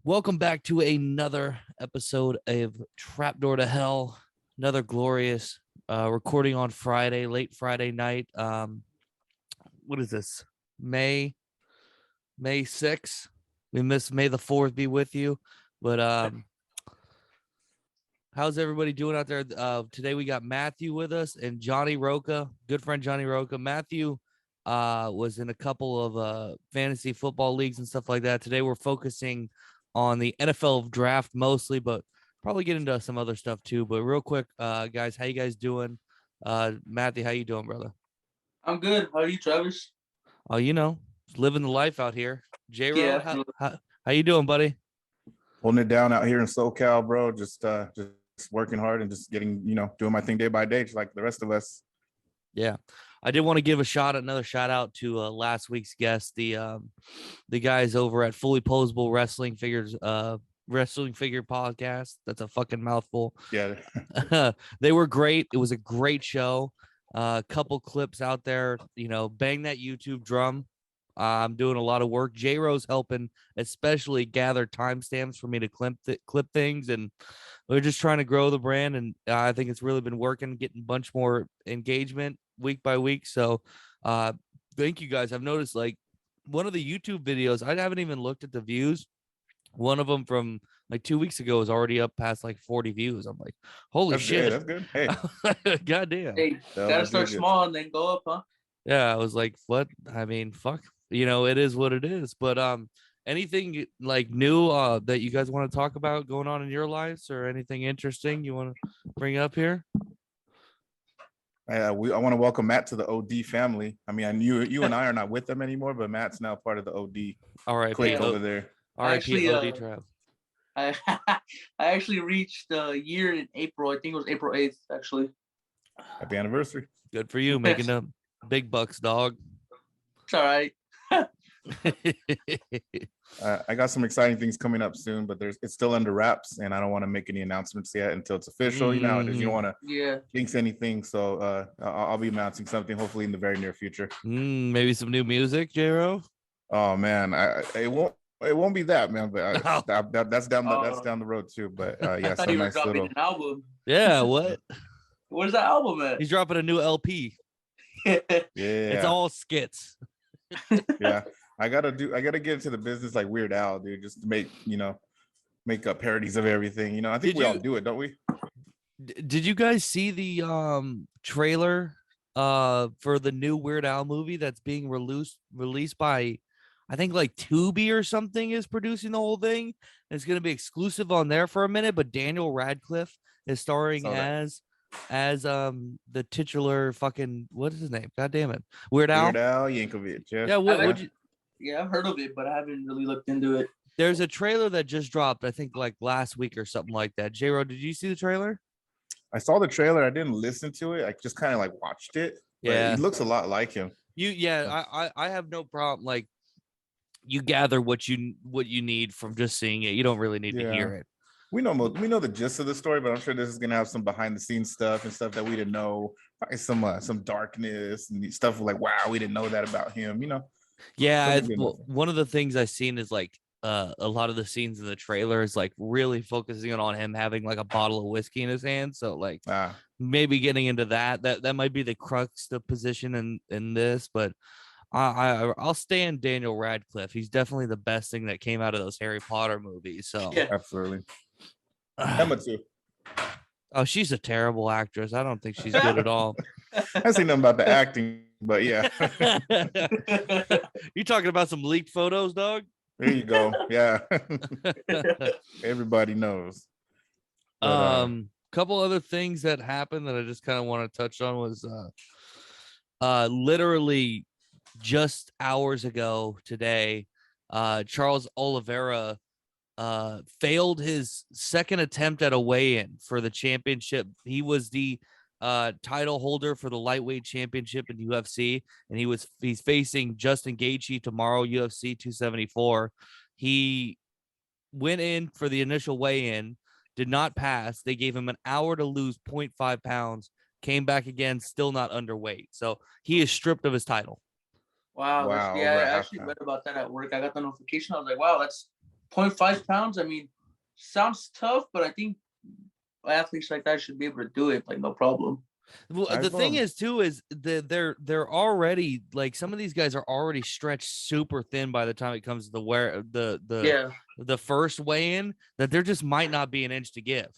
Welcome back to another episode of Trapdoor to Hell. Another glorious recording on Friday, late Friday night. What is this? May 6th. We miss May the 4th be with you. But how's everybody doing out there? Today we got Matthew with us and Johnny Rocha, good friend Johnny Rocha. Matthew was in a couple of fantasy football leagues and stuff like that. Today we're focusing on the NFL draft mostly, but probably get into some other stuff too. But real quick, guys, how you guys doing? Matthew, how you doing, brother? I'm good. How are you, Travis? Oh, living the life out here. J-Ro, Yeah, how you doing, buddy? Holding it down out here in SoCal, bro. Just working hard and just getting, doing my thing day by day, just like the rest of us. Yeah, I did want to give another shout out to last week's guest, the guys over at Fully Posable Wrestling Figure Podcast. That's a fucking mouthful. Yeah, they were great. It was a great show. A couple clips out there. Bang that YouTube drum. I'm doing a lot of work. J-Ro's helping, especially gather timestamps for me to clip things, and we're just trying to grow the brand. And I think it's really been working, getting a bunch more engagement week by week. So, thank you guys. I've noticed like one of the YouTube videos, I haven't even looked at the views. One of them from like 2 weeks ago is already up past like 40 views. I'm like, holy shit. That's good. Hey, goddamn. hey, gotta start small and then go up, huh? Yeah, I was like, what? I mean, fuck. It is what it is. But anything like new that you guys want to talk about going on in your lives, or anything interesting you want to bring up here? I want to welcome Matt to the OD family. I mean, I knew you and I are not with them anymore, but Matt's now part of the OD clique over there. R.I.P. OD Trav. I I actually reached the year in April. I think it was April 8th, actually. Happy anniversary. Good for you, making them big bucks, dog. It's all right. I got some exciting things coming up soon, but it's still under wraps, and I don't want to make any announcements yet until it's official. You know, you don't want to jinx anything, so I'll be announcing something hopefully in the very near future. Maybe some new music, J-Ro. Oh man, it won't be that, man, but that's down the road too. But yeah, some nice little an album. Yeah, what? Where's that album at? He's dropping a new LP. Yeah, it's all skits. Yeah, I gotta get into the business like Weird Al, dude, just to make up parodies of everything. I think we all do it, don't we? Did you guys see the trailer for the new Weird Al movie that's being released by, I think like Tubi or something is producing the whole thing? It's going to be exclusive on there for a minute, but Daniel Radcliffe is starring as the titular fucking, what is his name? God damn it. Weird Al Yankovic. Yeah, I've heard of it, but I haven't really looked into it. There's a trailer that just dropped, I think like last week or something like that. J-Ro, did you see the trailer? I saw the trailer. I didn't listen to it. I just kind of like watched it. Yeah, he looks a lot like him. I have no problem. Like, you gather what you need from just seeing it. You don't really need to hear it. We know the gist of the story, but I'm sure this is gonna have some behind the scenes stuff and stuff that we didn't know. Some darkness and stuff like, wow, we didn't know that about him. Yeah, one of the things I've seen is like a lot of the scenes in the trailer is like really focusing on him having like a bottle of whiskey in his hand. So like maybe getting into that might be the crux of position in this, but I'll stand Daniel Radcliffe. He's definitely the best thing that came out of those Harry Potter movies. So yeah, absolutely. Emma too. Oh, she's a terrible actress. I don't think she's good at all. I see nothing about the acting, but yeah. You talking about some leaked photos, dog? There you go. Yeah. Everybody knows. But, couple other things that happened that I just kind of want to touch on was literally just hours ago today, Charles Oliveira failed his second attempt at a weigh-in for the championship. He was the title holder for the lightweight championship in UFC, and he's facing Justin Gaethje tomorrow, UFC 274. He went in for the initial weigh-in, did not pass. They gave him an hour to lose 0.5 pounds, came back again, still not underweight. So he is stripped of his title. Wow. Yeah, I actually read about that at work. I got the notification. I was like, wow, that's 0.5 pounds. I mean, sounds tough, but I think athletes like that should be able to do it, like no problem. Well, the thing is too is they're already like some of these guys are already stretched super thin by the time it comes to the first weigh in, that there just might not be an inch to give.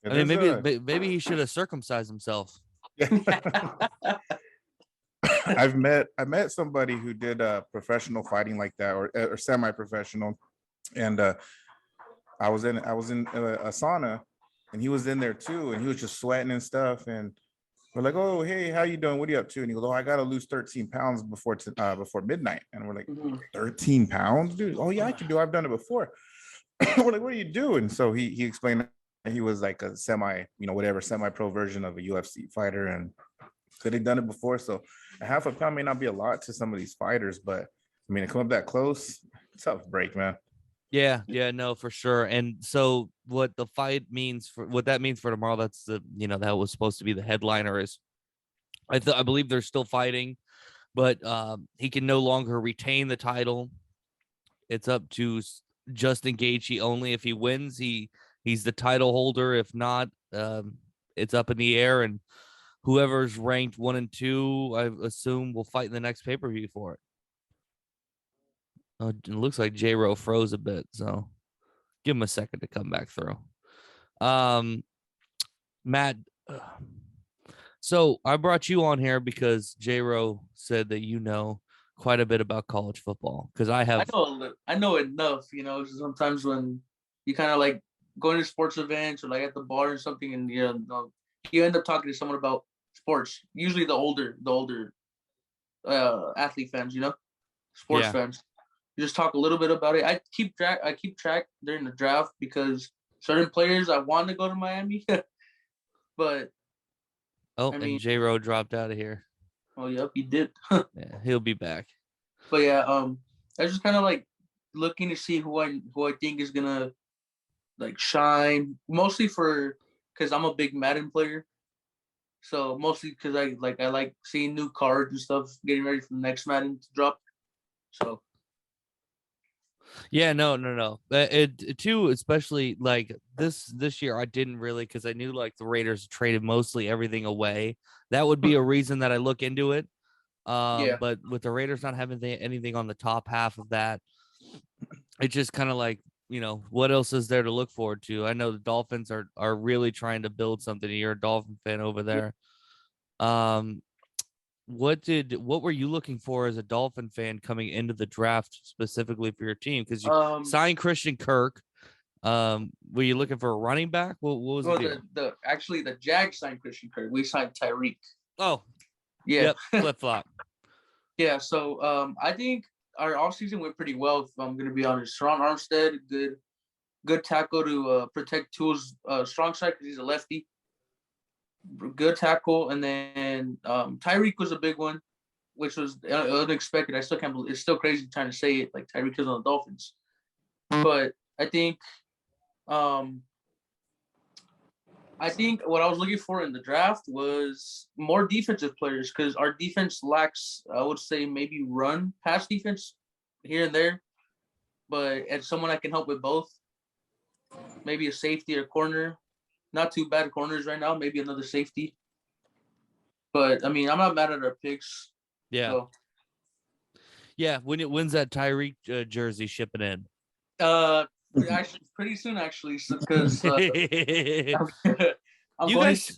I mean, maybe he should have circumcised himself. Yeah. I met somebody who did professional fighting like that, or semi-professional, and I was in a sauna, and he was in there too, and he was just sweating and stuff, and we're like, oh, hey, how you doing? What are you up to? And he goes, oh, I got to lose 13 pounds before midnight. And we're like, 13 pounds, dude? Oh yeah, I can do. I've done it before. We're like, what do you do? And so he explained that he was like a semi-pro version of a UFC fighter, and that he'd done it before. So a half a pound may not be a lot to some of these fighters, but I mean, to come up that close, tough break, man. Yeah, no, for sure. And so what that means for tomorrow, that's that was supposed to be the headliner, is I believe they're still fighting, but he can no longer retain the title. It's up to Justin Gaethje only. If he wins, he's the title holder. If not, it's up in the air, and whoever's ranked 1 and 2, I assume, will fight in the next pay-per-view for it. It looks like J-Ro froze a bit, so give him a second to come back through. Matt, so I brought you on here because J-Ro said that you know quite a bit about college football, because I know enough. Sometimes when you kind of like going to sports events or like at the bar or something, and you end up talking to someone about sports. Usually the older athlete fans, sports fans. You just talk a little bit about it. I keep track during the draft, because certain players I want to go to Miami, but and J-Ro dropped out of here. Oh, yep, he did. Yeah, he'll be back. But yeah, I was just kind of like looking to see who I think is gonna like shine, mostly because I'm a big Madden player. So mostly because I like seeing new cards and stuff, getting ready for the next Madden to drop. So yeah, no. It too, especially like this year, I didn't really, because I knew like the Raiders traded mostly everything away. That would be a reason that I look into it. But with the Raiders not having anything on the top half of that, it's just kind of like, what else is there to look forward to? I know the Dolphins are really trying to build something. You're a Dolphin fan over there. What were you looking for as a Dolphin fan coming into the draft specifically for your team? Because you signed Christian Kirk. Were you looking for a running back? What was the Jags signed Christian Kirk. We signed Tyreek. Oh, yeah, yep, flip flop. Yeah, so I think our offseason went pretty well, if I'm gonna be honest. Ron Armstead, good tackle to protect Tua's strong side, because he's a lefty. Good tackle, and then Tyreek was a big one, which was unexpected. I still can't believe it's still crazy trying to say it, like Tyreek is on the Dolphins. But I think what I was looking for in the draft was more defensive players, because our defense lacks, I would say, maybe run pass defense here and there, but as someone that can help with both, maybe a safety or corner. Not too bad corners right now. Maybe another safety. But I mean, I'm not mad at our picks. Yeah. So. Yeah. When's that Tyreek jersey shipping in? Actually, pretty soon. Actually, because I'm going to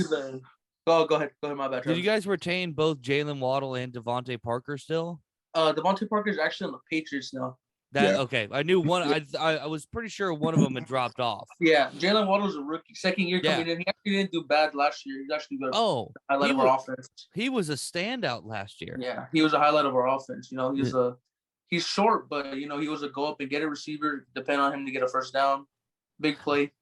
the. Go ahead. My bad. Did you guys retain both Jalen Waddle and Devontae Parker still? Devontae Parker is actually on the Patriots now. Okay. I knew one. I was pretty sure one of them had dropped off. Yeah, Jalen Waddle's a rookie, second year coming in. He actually didn't do bad last year. He's actually good. Highlight of our offense. He was a standout last year. Yeah, he was a highlight of our offense. He's short, but he was a go up and get a receiver. Depend on him to get a first down, big play.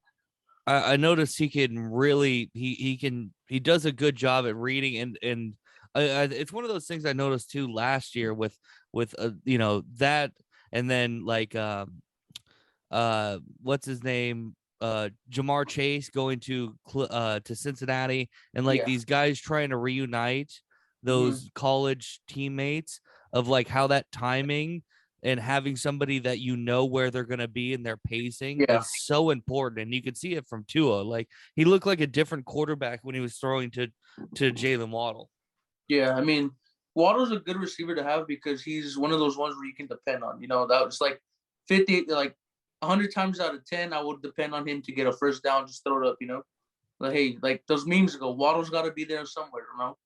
I noticed he can really he does a good job at reading, and it's one of those things I noticed too last year with that. And then like what's his name? Jamar Chase going to Cincinnati, and like these guys trying to reunite those college teammates, of like how that timing and having somebody that you know where they're going to be in their pacing is so important. And you could see it from Tua. Like, he looked like a different quarterback when he was throwing to Jalen Waddle. Yeah, I mean, Waddle's a good receiver to have because he's one of those ones where you can depend on. You know, that was like 100 times out of 10, I would depend on him to get a first down, just throw it up, you know? Like, hey, like those memes go, Waddle's got to be there somewhere, you know?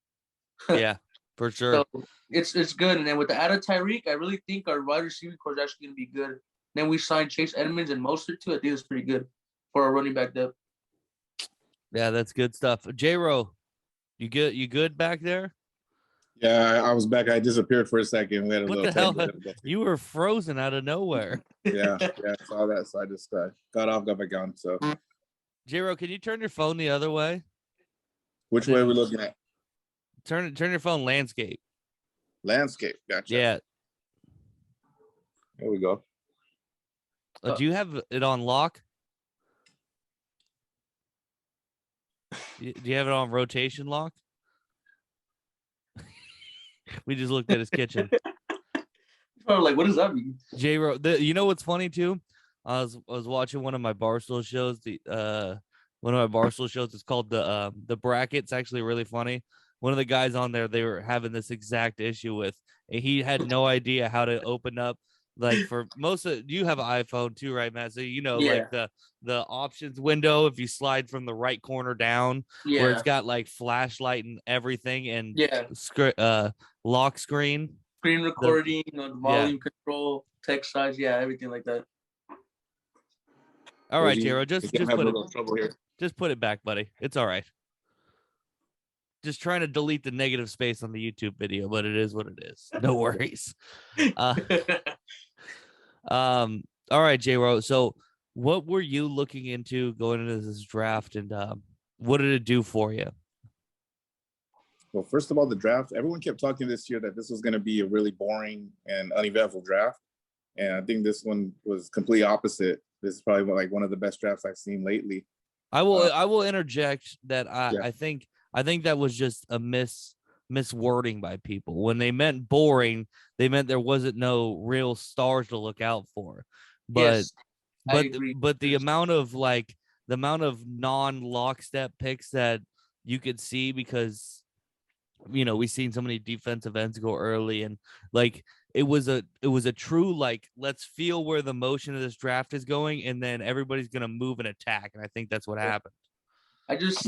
Yeah, for sure. So it's good. And then with the add of Tyreek, I really think our wide receiver core is actually going to be good. Then we signed Chase Edmonds and Mostert too. I think it's pretty good for our running back depth. Yeah, that's good stuff. J-Ro, you good back there? Yeah, I was back. I disappeared for a second. We had a what little the hell? You were frozen out of nowhere. yeah, I saw that. So I just got back on. So, J-Ro, can you turn your phone the other way? Which way are we looking at? Turn your phone landscape. Landscape. Gotcha. Yeah. There we go. Do you have it on lock? Do you have it on rotation lock? We just looked at his kitchen. I'm like, what does that mean? J-Ro, you know what's funny too? I was watching one of my Barstool shows. One of my Barstool shows is called the Bracket. It's actually really funny. One of the guys on there, they were having this exact issue with. He had no idea how to open up. Like, for most of you have an iPhone too, right, Matt? So like the options window, if you slide from the right corner down, where it's got like flashlight and everything, and lock screen recording, volume control, text size, everything like that. All right, J-Ro, just put it back, buddy. It's all right. Just trying to delete the negative space on the YouTube video, but it is what it is. No worries. All right, J-Ro. So what were you looking into going into this draft, and what did it do for you? Well, first of all, the draft, everyone kept talking this year that this was going to be a really boring and uneventful draft. And I think this one was completely opposite. This is probably like one of the best drafts I've seen lately. I will interject that I think that was just a miswording by people. When they meant boring, they meant there wasn't no real stars to look out for. But the amount of non-lockstep picks that you could see, because we've seen so many defensive ends go early, and like it was a true, like, let's feel where the motion of this draft is going, and then everybody's gonna move and attack. And I think that's what happened. I just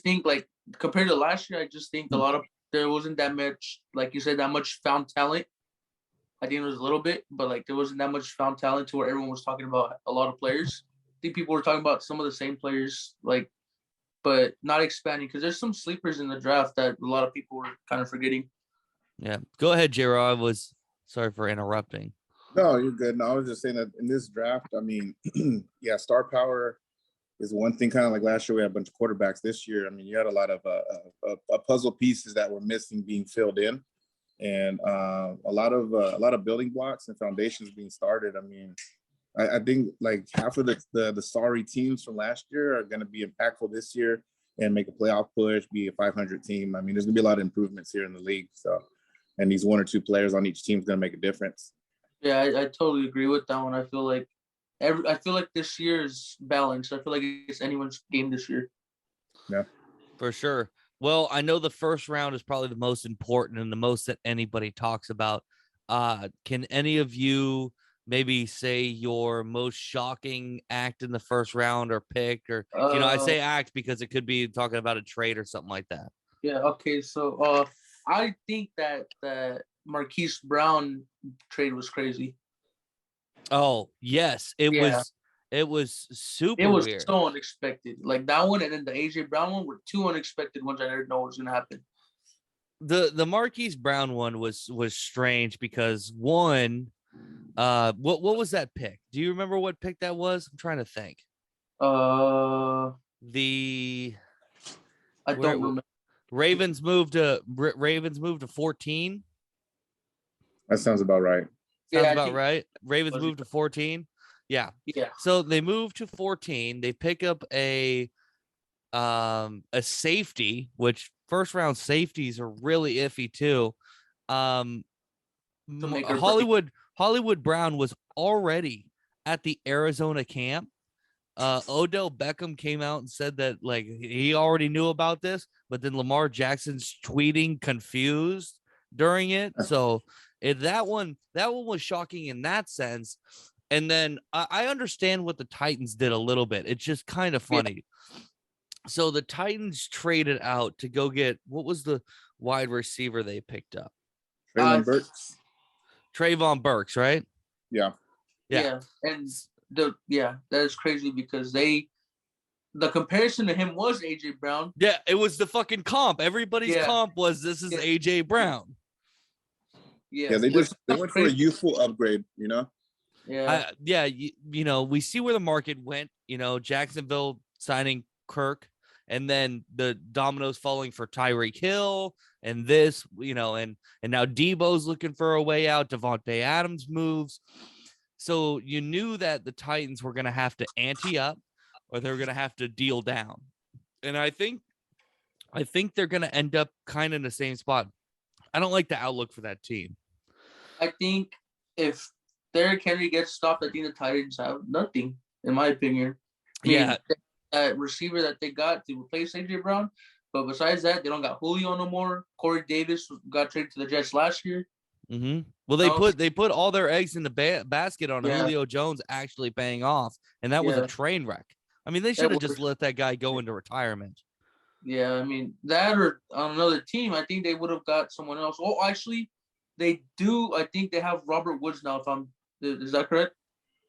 think like compared to last year, I just think there wasn't that much, like you said, that much found talent. I think it was a little bit, but like there wasn't that much found talent to where everyone was talking about a lot of players. I think people were talking about some of the same players, like, but not expanding, because there's some sleepers in the draft that a lot of people were kind of forgetting. Yeah, go ahead, J-Ro. I was sorry for interrupting. No, you're good. No, I was just saying that in this draft, I mean, star power is one thing. Kind of like last year, we had a bunch of quarterbacks. This year, I mean, you had a lot of puzzle pieces that were missing being filled in, and a lot of building blocks and foundations being started. I mean, I think like half of the sorry teams from last year are going to be impactful this year and make a playoff push, be a 500 team. I mean, there's going to be a lot of improvements here in the league. So, and these one or two players on each team is going to make a difference. Yeah, I totally agree with that one. I feel like this year is balanced. I feel like it's anyone's game this year. Yeah, for sure. Well, I know the first round is probably the most important and the most that anybody talks about. Can any of you maybe say your most shocking act in the first round or pick, or I say act because it could be talking about a trade or something like that. Yeah. Okay. So I think that Marquise Brown trade was crazy. Oh yes, it was. It was super. It was weird. So unexpected. Like that one, and then the AJ Brown one were two unexpected ones. I didn't know what was gonna happen. The Marquise Brown one was strange because one, what was that pick? Do you remember what pick that was? I'm trying to think. I don't remember. Ravens moved to 14. That sounds about right. Sounds about right. Ravens moved to 14. Yeah. Yeah. So they moved to 14. They pick up a safety, which first round safeties are really iffy too. to make her Hollywood Brown was already at the Arizona camp. Odell Beckham came out and said that like he already knew about this, but then Lamar Jackson's tweeting confused during it. So that one was shocking in that sense. And then I understand what the Titans did a little bit. It's just kind of funny. Yeah. So the Titans traded out to go get, what was the wide receiver they picked up? Trayvon Burks, right? Yeah. And that is crazy because the comparison to him was AJ Brown. Yeah, it was the fucking comp. Everybody's comp was this is AJ Brown. Yeah, they went for a youthful upgrade, you know? Yeah. You know, we see where the market went, you know, Jacksonville signing Kirk and then the dominoes falling for Tyreek Hill and this, you know, and now Debo's looking for a way out. Devontae Adams moves. So you knew that the Titans were going to have to ante up or they were going to have to deal down. And I think they're going to end up kind of in the same spot. I don't like the outlook for that team. I think if Derrick Henry gets stopped, I think the Titans have nothing, in my opinion. That receiver that they got to replace AJ Brown. But besides that, they don't got Julio no more. Corey Davis got traded to the Jets last year. Mm-hmm. Well, they put all their eggs in the basket on Julio Jones actually paying off, and that was a train wreck. I mean, they should have just let that guy go into retirement. Yeah, I mean, that or on another team, I think they would have got someone else. Oh, actually, they do. I think they have Robert Woods now. Is that correct?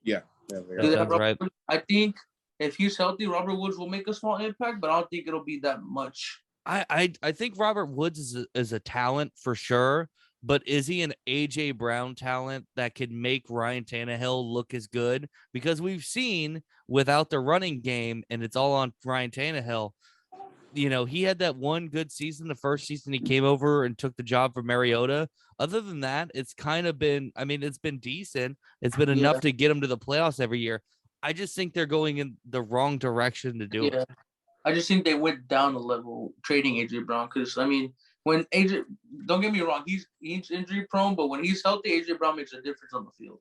Yeah, that's right. Woods? I think if he's healthy, Robert Woods will make a small impact, but I don't think it'll be that much. I think Robert Woods is a talent for sure, but is he an AJ Brown talent that could make Ryan Tannehill look as good? Because we've seen without the running game, and it's all on Ryan Tannehill. You know, he had that one good season, the first season he came over and took the job for Mariota. Other than that, it's kind of been, I mean, it's been decent. It's been enough to get him to the playoffs every year. I just think they're going in the wrong direction to do it. I just think they went down a level trading AJ Brown because, I mean, when AJ, don't get me wrong, he's injury prone, but when he's healthy, AJ Brown makes a difference on the field.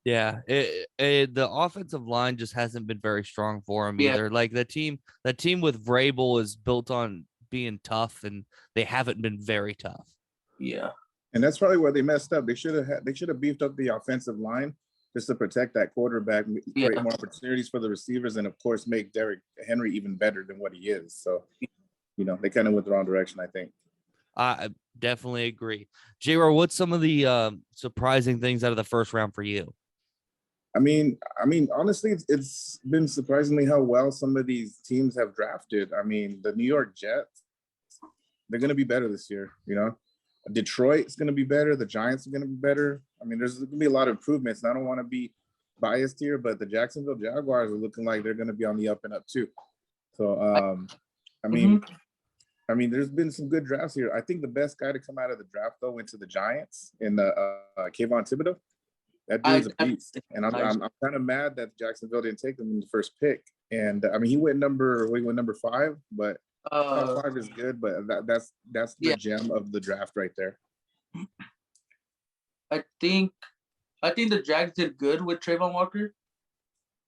Yeah, the offensive line just hasn't been very strong for him either. Like the team with Vrabel is built on being tough, and they haven't been very tough. Yeah, and that's probably where they messed up. They should have beefed up the offensive line just to protect that quarterback, create more opportunities for the receivers, and of course make Derrick Henry even better than what he is. So, you know, they kind of went the wrong direction, I think. I definitely agree. J-Ro, what's some of the surprising things out of the first round for you? I mean, honestly, it's been surprisingly how well some of these teams have drafted. I mean, the New York Jets, they're going to be better this year, you know. Detroit's going to be better. The Giants are going to be better. I mean, there's going to be a lot of improvements. And I don't want to be biased here, but the Jacksonville Jaguars are looking like they're going to be on the up and up too. So, I mean, there's been some good drafts here. I think the best guy to come out of the draft, though, went to the Giants in the Kayvon Thibodeau. That dude's a beast, and I'm kind of mad that Jacksonville didn't take him in the first pick. And I mean, he went number 5, but top 5 is good. But that's the gem of the draft right there. I think the Jags did good with Trayvon Walker.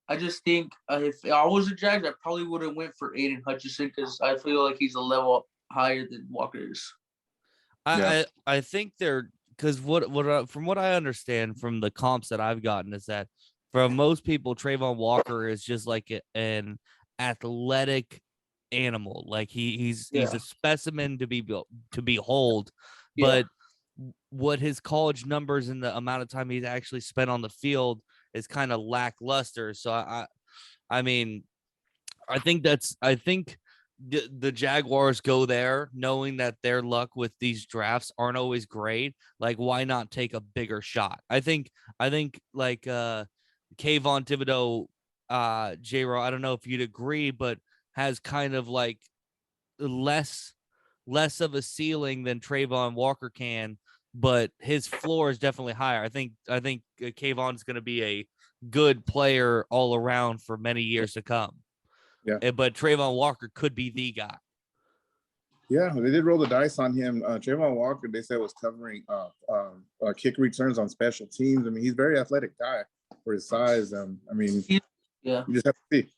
I just think if I was a Jags, I probably would have went for Aiden Hutchinson because I feel like he's a level higher than Walker is. I think they're. Because from what I understand from the comps that I've gotten is that for most people, Trayvon Walker is just like an athletic animal. Like he's a specimen to behold. But what his college numbers and the amount of time he's actually spent on the field is kind of lackluster. So I mean, I think the Jaguars go there knowing that their luck with these drafts aren't always great. Like, why not take a bigger shot? I think like Kayvon Thibodeau, J-Ro, I don't know if you'd agree, but has kind of like less of a ceiling than Trayvon Walker can, but his floor is definitely higher. I think Kayvon's going to be a good player all around for many years to come. Yeah, but Trayvon Walker could be the guy. Yeah, they did roll the dice on him. Trayvon Walker, they said, was covering kick returns on special teams. I mean, he's a very athletic guy for his size. I mean, yeah, you just have to see.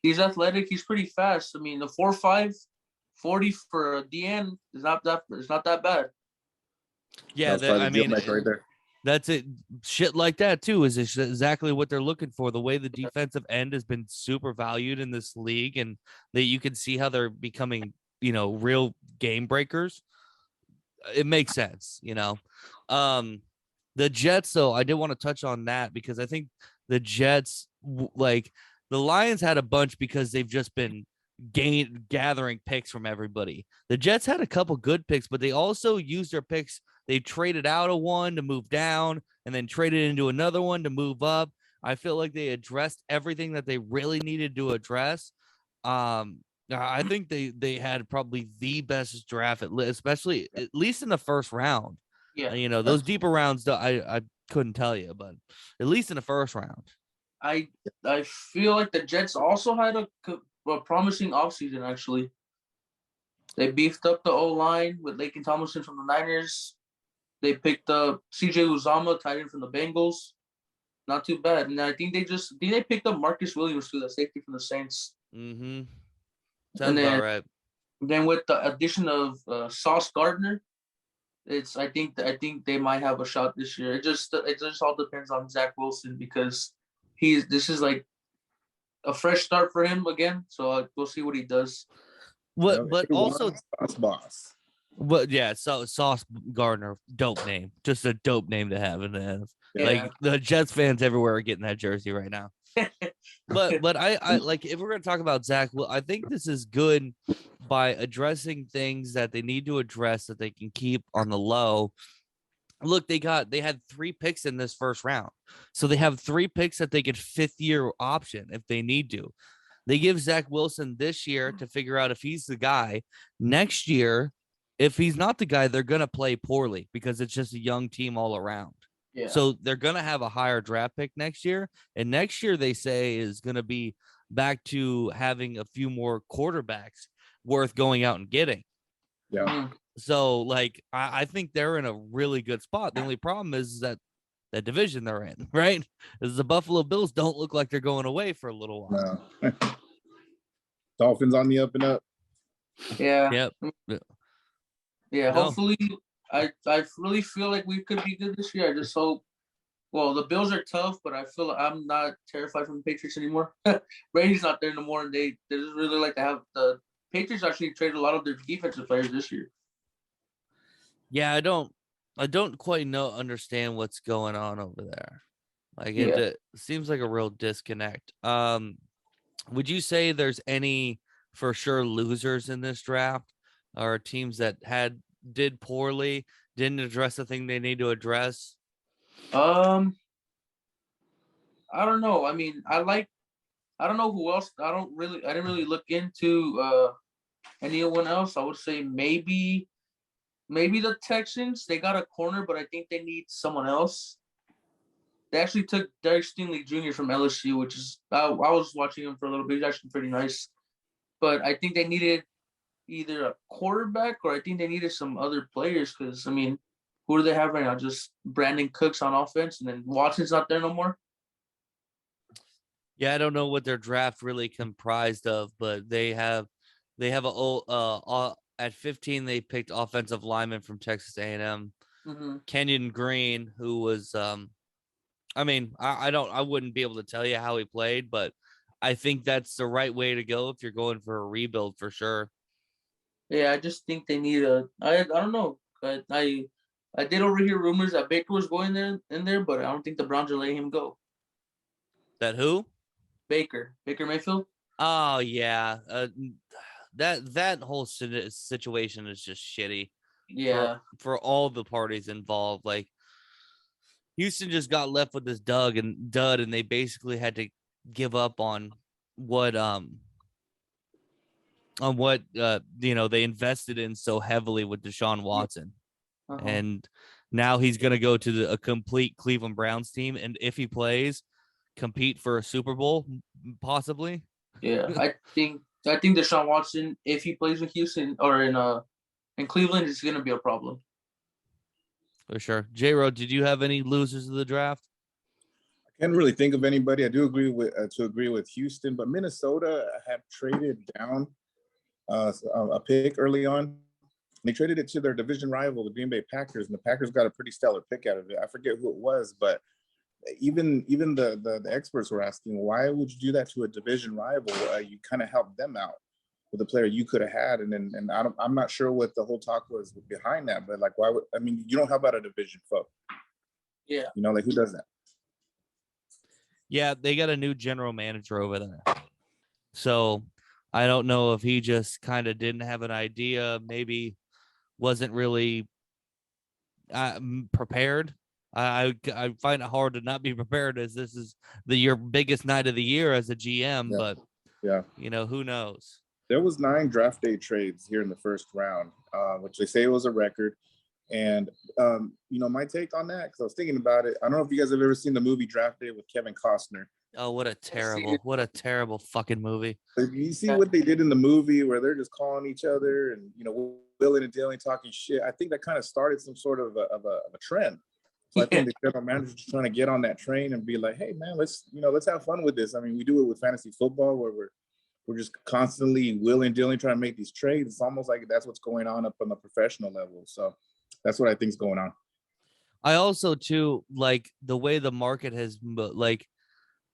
He's athletic. He's pretty fast. I mean, the 4.5 40 for a DN is not that bad. Yeah, I mean, right there. That's it. Shit like that too is exactly what they're looking for. The way the defensive end has been super valued in this league, and that you can see how they're becoming, real game breakers. It makes sense, The Jets, though, I did want to touch on that because I think the Jets, like the Lions, had a bunch because they've just been gathering picks from everybody. The Jets had a couple good picks, but they also used their picks. They traded out of one to move down and then traded into another one to move up. I feel like they addressed everything that they really needed to address. I think they had probably the best draft, especially at least in the first round. Yeah, those deeper rounds, I couldn't tell you, but at least in the first round. I feel like the Jets also had a promising offseason, actually. They beefed up the O-line with Laken Tomlinson from the Niners. They picked up CJ Uzama, tight end from the Bengals. Not too bad. And I think they picked up Marcus Williams, too, the safety from the Saints. Mm-hmm. Sounds about right. Then with the addition of Sauce Gardner, I think they might have a shot this year. It just all depends on Zach Wilson because this is like a fresh start for him again. So we'll see what he does. But also Sauce Boss. But yeah, so Sauce Gardner, dope name, just a dope name to have in the Like the Jets fans everywhere are getting that jersey right now. but I like, if we're gonna talk about Zach, well, I think this is good by addressing things that they need to address that they can keep on the low. Look, they had 3 picks in this first round, so they have 3 picks that they could 5th-year option if they need to. They give Zach Wilson this year to figure out if he's the guy. Next year, if he's not the guy, they're going to play poorly because it's just a young team all around. Yeah. So they're going to have a higher draft pick next year. And next year, they say, is going to be back to having a few more quarterbacks worth going out and getting. Yeah. So, like, I think they're in a really good spot. The only problem is that division they're in, right? Is the Buffalo Bills don't look like they're going away for a little while. No. Dolphins on the up and up. Yeah. Yep. Yeah, hopefully, I really feel like we could be good this year. I just hope. Well, the Bills are tough, but I feel like I'm not terrified from the Patriots anymore. Brady's not there anymore, and they just really like to have the Patriots actually traded a lot of their defensive players this year. Yeah, I don't quite understand what's going on over there. Like it seems like a real disconnect. Would you say there's any for sure losers in this draft, or teams that did poorly, didn't address the thing they need to address? I don't know. I mean, I don't know who else. I didn't really look into anyone else. I would say maybe the Texans. They got a corner, but I think they need someone else. They actually took Derek Stingley Jr. from LSU, which is I was watching him for a little bit. He's actually pretty nice. But I think they needed either a quarterback or I think they needed some other players because, I mean, who do they have right now? Just Brandon Cooks on offense, and then Watson's not there no more. Yeah, I don't know what their draft really comprised of, but they have at 15 they picked offensive lineman from Texas A&M, Kenyon Green, who was I mean, I wouldn't be able to tell you how he played, but I think that's the right way to go if you're going for a rebuild for sure. Yeah, I just think they need I don't know. I did overhear rumors that Baker was going in there, but I don't think the Browns are letting him go. That who? Baker Mayfield. Oh yeah, that whole situation is just shitty. Yeah, for all the parties involved. Like Houston just got left with this dud, and they basically had to give up on what they invested in so heavily with Deshaun Watson. And now he's going to go to a complete Cleveland Browns team, and if he plays, compete for a Super Bowl possibly. Yeah, I think Deshaun Watson, if he plays with Houston or in and Cleveland is going to be a problem. For sure. J-Ro, did you have any losers of the draft? I can't really think of anybody. I do agree with Houston, but Minnesota had traded down a pick early on. They traded it to their division rival, the Green Bay Packers, and the Packers got a pretty stellar pick out of it. I forget who it was, but even the experts were asking, why would you do that to a division rival? You kind of helped them out with a player you could have had, and I'm not sure what the whole talk was behind that, but like, why would, I mean, you don't help out a division foe. Yeah, you know, like, who does that? Yeah, they got a new general manager over there, so I don't know if he just kind of didn't have an idea, maybe wasn't really prepared. I find it hard to not be prepared, as this is your biggest night of the year as a GM. But you know, who knows? There was 9 draft day trades here in the first round, which they say was a record. And you know, my take on that, because I was thinking about it. I don't know if you guys have ever seen the movie Draft Day with Kevin Costner. Oh, what a terrible fucking movie. You see what they did in the movie, where they're just calling each other and, you know, willing and dealing, talking shit. I think that kind of started some sort of a trend. So I think the general manager is trying to get on that train and be like, hey man, let's have fun with this. I mean, we do it with fantasy football, where we're just constantly willing, dealing, trying to make these trades. It's almost like that's what's going on up on the professional level. So that's what I think is going on. I also too like the way the market has, like,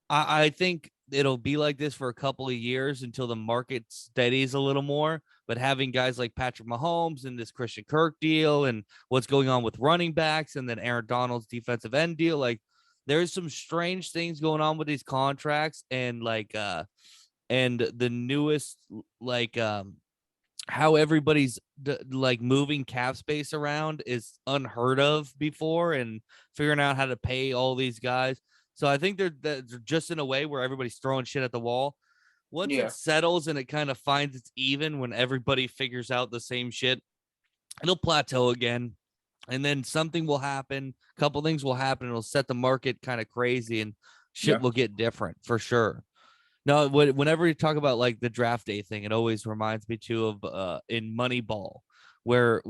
I think it'll be like this for a couple of years until the market steadies a little more. But having guys like Patrick Mahomes and this Christian Kirk deal, and what's going on with running backs, and then Aaron Donald's defensive end deal, like, there's some strange things going on with these contracts, and like and the newest, like, how everybody's like moving cap space around is unheard of before, and figuring out how to pay all these guys. So I think they're just in a way where everybody's throwing shit at the wall. Once it settles and it kind of finds its even, when everybody figures out the same shit, it'll plateau again. And then something will happen. A couple things will happen. It'll set the market kind of crazy, and shit will get different for sure. No, whenever you talk about like the draft day thing, it always reminds me too of in Moneyball, where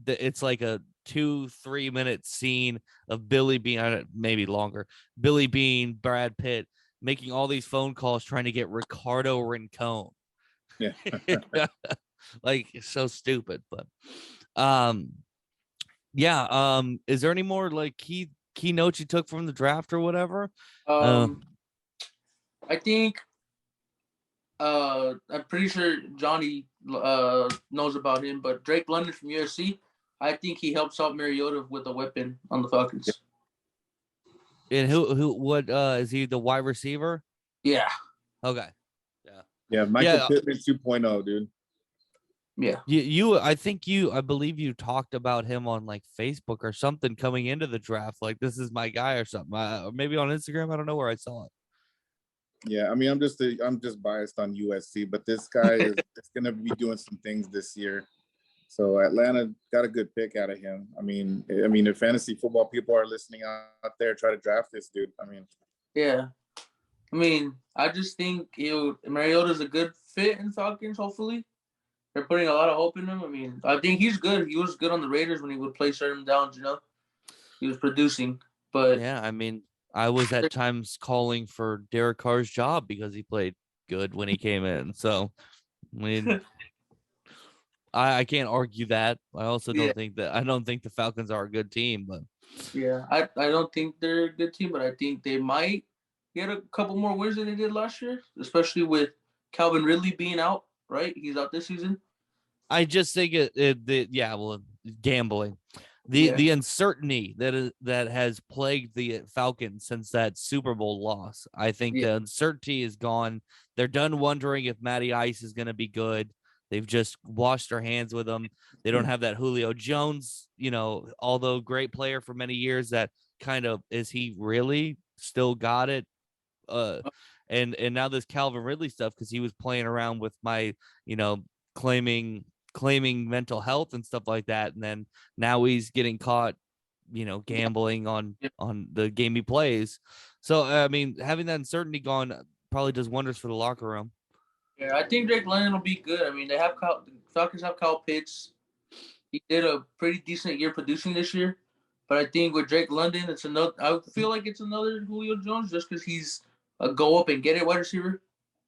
it's like a 2-3 minute scene of Billy Bean, maybe longer, Billy Bean, Brad Pitt making all these phone calls trying to get Ricardo Rincon. Yeah. Like, it's so stupid. But is there any more like key notes you took from the draft or whatever? I think I'm pretty sure Johnny knows about him, but Drake London from USC, I think he helps out Mariota with a weapon on the Falcons. And what is he, the wide receiver? Yeah. Okay. Yeah, Michael Pittman 2.0, dude. Yeah. I believe you talked about him on like Facebook or something coming into the draft, like, this is my guy or something. Or maybe on Instagram. I don't know where I saw it. Yeah, I mean, I'm just biased on USC, but this guy is going to be doing some things this year. So Atlanta got a good pick out of him. I mean, if fantasy football people are listening out there, try to draft this dude. I mean, yeah. I mean, I just think Mariota's a good fit in Falcons. Hopefully, they're putting a lot of hope in him. I mean, I think he's good. He was good on the Raiders when he would play certain downs. You know, he was producing. But yeah, I mean, I was at times calling for Derek Carr's job because he played good when he came in. So, I mean, I can't argue that. I also don't think the Falcons are a good team, but I don't think they're a good team, but I think they might get a couple more wins than they did last year, especially with Calvin Ridley being out. Right, he's out this season. I just think gambling. The uncertainty that has plagued the Falcons since that Super Bowl loss. I think the uncertainty is gone. They're done wondering if Matty Ice is going to be good. They've just washed their hands with him. They don't have that Julio Jones, you know, although great player for many years, that kind of, is he really still got it? And now this Calvin Ridley stuff, because he was playing around with my, you know, claiming mental health and stuff like that, and then now he's getting caught, you know, gambling on the game he plays. So I mean, having that uncertainty gone probably does wonders for the locker room. Yeah, I think Drake London will be good. I mean, the Falcons have Kyle Pitts. he did a pretty decent year producing this year. But I think with Drake London, it's another. I feel like it's another Julio Jones just because he's a go up and get it wide receiver.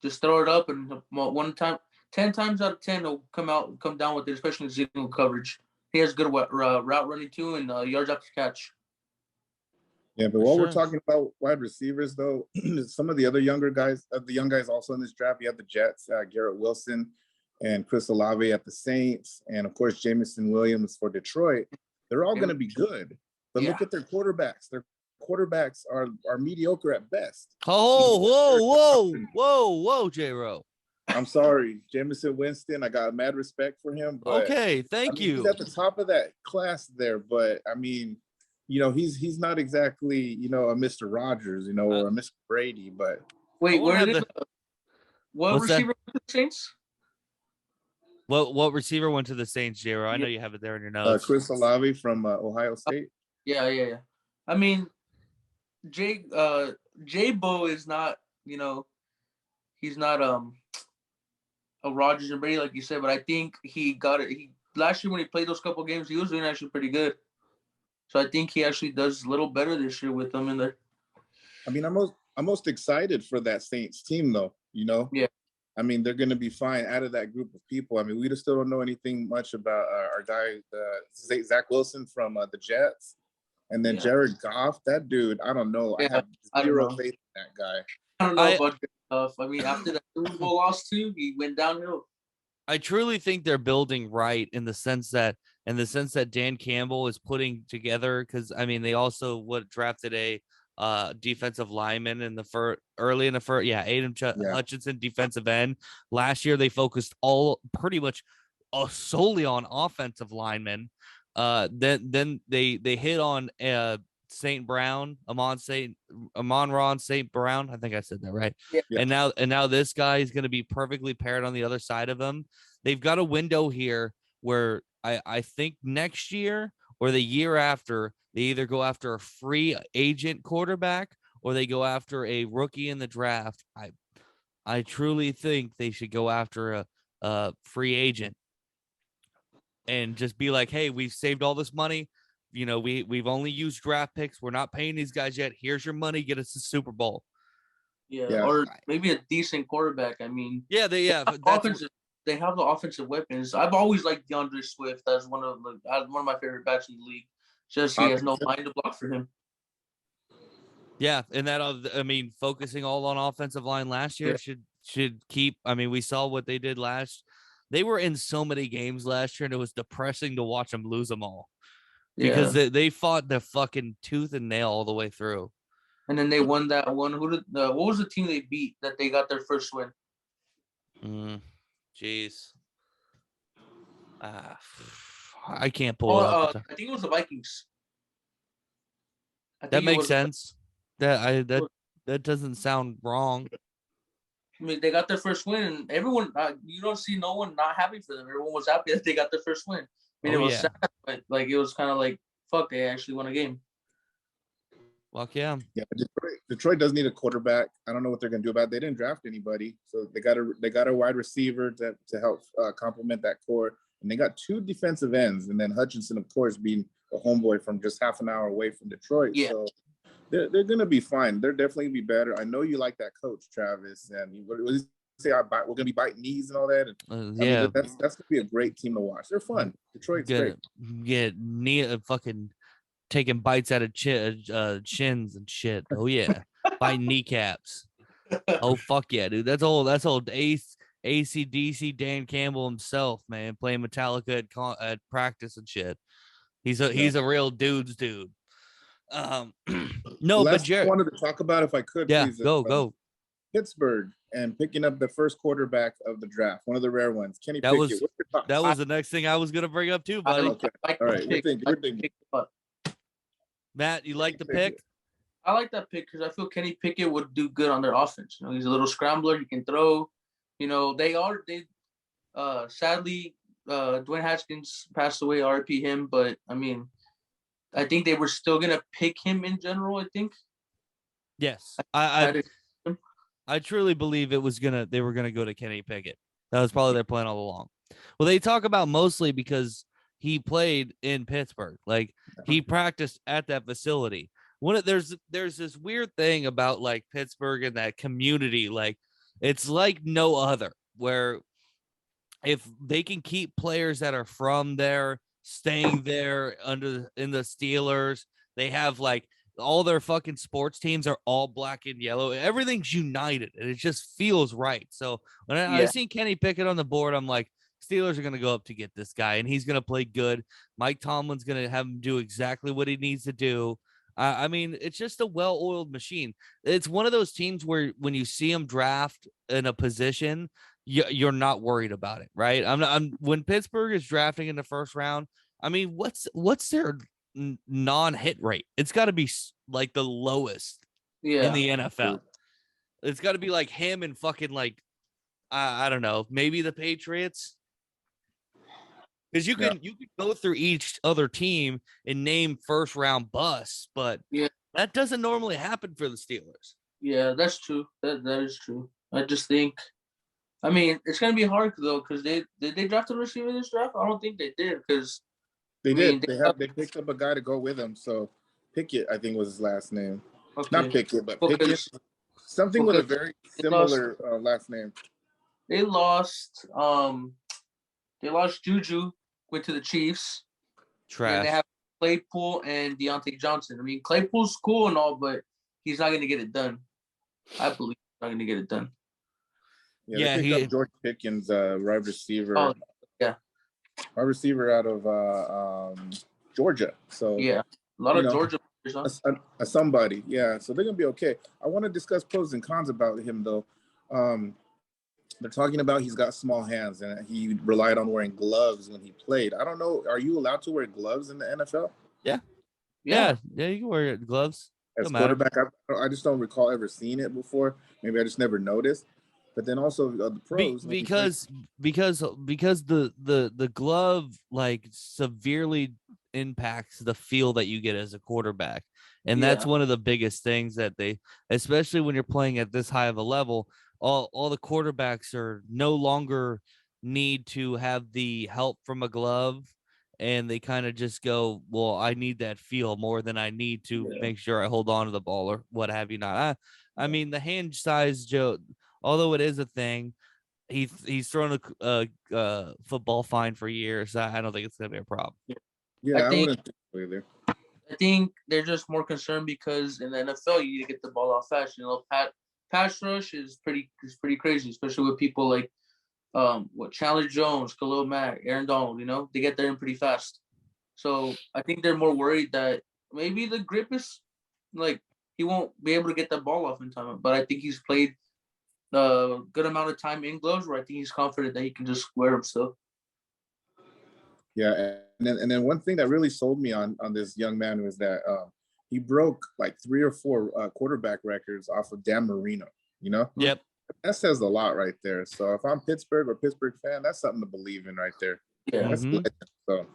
Just throw it up and one time, 10 times out of 10, he'll come down with it, especially in single coverage. He has good route running too and yards after catch. Yeah, but while we're talking about wide receivers, though, some of the other younger guys, the young guys also in this draft, you have the Jets, Garrett Wilson and Chris Olave at the Saints, and of course, Jameson Williams for Detroit. They're all going to be good, but look at their quarterbacks. Their quarterbacks are mediocre at best. Whoa, J-Ro. I'm sorry, Jameson Winston. I got mad respect for him. But, okay, thank you. He's at the top of that class there, but I mean, he's not exactly, a Mr. Rogers, or a Mr. Brady. But wait, what receiver went to the Saints? What receiver went to the Saints, J-Ro? I know you have it there in your notes. Chris Olave from Ohio State. Yeah. I mean, J-Bo is not, he's not a Rodgers and Brady like you said, but I think he got it. Last year when he played those couple games, he was doing actually pretty good. So I think he actually does a little better this year with them in there. I mean, I'm most excited for that Saints team though. Yeah. I mean, they're going to be fine out of that group of people. I mean, we just still don't know anything much about our guy, Zach Wilson from the Jets. And then Jared Goff, that dude, I don't know. Yeah, I have zero faith in that guy. I don't know about good stuff. I mean, after that Super Bowl loss too, he went downhill. I truly think they're building right in the sense that Dan Campbell is putting together, because I mean they also drafted a defensive lineman in the early in the first. Yeah, Aiden Hutchinson, defensive end. Last year they focused pretty much solely on offensive linemen. Then they hit on Amon-Ra St. Brown. I think I said that right. Yeah. And now this guy is going to be perfectly paired on the other side of him. They've got a window here where I think next year or the year after, they either go after a free agent quarterback or they go after a rookie in the draft. I truly think they should go after a free agent and just be like, hey, we've saved all this money. We've only used draft picks. We're not paying these guys yet. Here's your money. Get us the Super Bowl. Yeah. Or maybe a decent quarterback. I mean, they have the offensive weapons. I've always liked DeAndre Swift as one of my favorite backs in the league. Just he has no line to block for him. Yeah, and focusing all on offensive line last year should keep. I mean, we saw what they did last. They were in so many games last year, and it was depressing to watch them lose them all because they fought the fucking tooth and nail all the way through. And then they won that one. What was the team they beat that they got their first win? Jeez. I can't pull it up. I think it was the Vikings. That makes sense. That doesn't sound wrong. I mean, they got their first win, and everyone, you don't see no one not happy for them. Everyone was happy that they got their first win. I mean, it was sad, but it was kind of like, fuck, they actually won a game. Fuck yeah. Yeah, Detroit does need a quarterback. I don't know what they're gonna do about it. They didn't draft anybody, so they got a wide receiver to help complement that core, and they got 2 defensive ends, and then Hutchinson, of course, being a homeboy from just half an hour away from Detroit. Yeah. So they're gonna be fine. They're definitely gonna be better. I know you like that coach, Travis, and what did you say? We're gonna be biting knees and all that. And, yeah, that's gonna be a great team to watch. They're fun. Detroit's great. Fucking taking bites out of chins and shit. Oh yeah, biting kneecaps. Oh fuck yeah, dude. That's old AC/DC Dan Campbell himself, man, playing Metallica at practice and shit. He's a real dude's dude. No, but Jared, I wanted to talk about, if I could, please, go. Pittsburgh and picking up the first quarterback of the draft, one of the rare ones. Kenny Pickett. That was the next thing I was gonna bring up too, buddy. Okay. All right, you're thinking. Matt, you like the pick? I like that pick because I feel Kenny Pickett would do good on their offense. He's a little scrambler. He can throw. Sadly, Dwayne Haskins passed away. RIP him. But I mean, I think they were still gonna pick him in general. I think. Yes, I truly believe they were gonna go to Kenny Pickett. That was probably their plan all along. Well, they talk about mostly because he played in Pittsburgh. Like he practiced at that facility. There's this weird thing about like Pittsburgh and that community. Like it's like no other, where if they can keep players that are from there staying there in the Steelers, they have like all their fucking sports teams are all black and yellow. Everything's united and it just feels right. So when I seen Kenny Pickett on the board, I'm like, Steelers are going to go up to get this guy and he's going to play good. Mike Tomlin's going to have him do exactly what he needs to do. I mean, it's just a well-oiled machine. It's one of those teams where when you see them draft in a position, you're not worried about it, right? When Pittsburgh is drafting in the first round, I mean, what's their non-hit rate? It's got to be like the lowest in the NFL. It's got to be like him and fucking like I don't know, maybe the Patriots. Because you can go through each other team and name first round busts, but that doesn't normally happen for the Steelers. Yeah, that's true. That is true. I just think, I mean, it's gonna be hard though, because did they draft a receiver this draft? I don't think they did, because they picked up a guy to go with him. So Pickett, I think, was his last name. Okay. Not Pickett, but Pickett. Something with a very similar last name. They lost Juju, went to the Chiefs. Trash. And they have Claypool and Deontay Johnson. I mean, Claypool's cool and all, but he's not going to get it done. I believe he's not going to get it done. Yeah, they picked up George Pickens, wide receiver. Oh, yeah. Wide receiver out of Georgia. So yeah, a lot of Georgia players, huh? Somebody, yeah. So they're going to be okay. I want to discuss pros and cons about him, though. They're talking about he's got small hands and he relied on wearing gloves when he played. I don't know. Are you allowed to wear gloves in the NFL? Yeah, you can wear gloves. As quarterback, I just don't recall ever seeing it before. Maybe I just never noticed. But then also the pros, because the glove like severely impacts the feel that you get as a quarterback, and that's one of the biggest things that they, especially when you're playing at this high of a level. All the quarterbacks are no longer need to have the help from a glove, and they kind of just go, well, I need that feel more than I need to make sure I hold on to the ball or what have you not. I mean, the hand size, Joe, although it is a thing, he's thrown a football fine for years. I don't think it's gonna be a problem. Yeah, I wouldn't think so either. I think they're just more concerned because in the NFL you need to get the ball off fast. You know, pass rush is pretty crazy, especially with people like Chandler Jones, Khalil Mack, Aaron Donald. You know, they get there in pretty fast. So I think they're more worried that maybe the grip is like he won't be able to get the ball off in time. But I think he's played a good amount of time in gloves where I think he's confident that he can just wear them still. Yeah, and then one thing that really sold me on this young man was that he broke like 3 or 4 quarterback records off of Dan Marino, you know? Yep. That says a lot right there. So if I'm Pittsburgh or Pittsburgh fan, that's something to believe in right there. Yeah. That's so.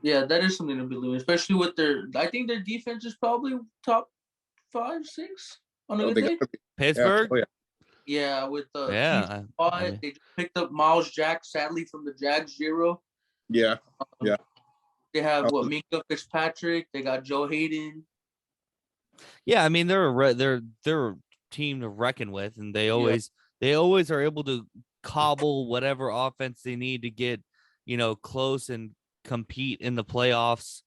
Yeah, that is something to believe in, especially with I think their defense is probably top 5, 6 on a good day. Pittsburgh? Yeah, with the they just picked up Miles Jack, sadly, from the Jags 0. Yeah. They have Minka Fitzpatrick. They got Joe Hayden. Yeah, I mean they're a team to reckon with, and they always are able to cobble whatever offense they need to get, close and compete in the playoffs.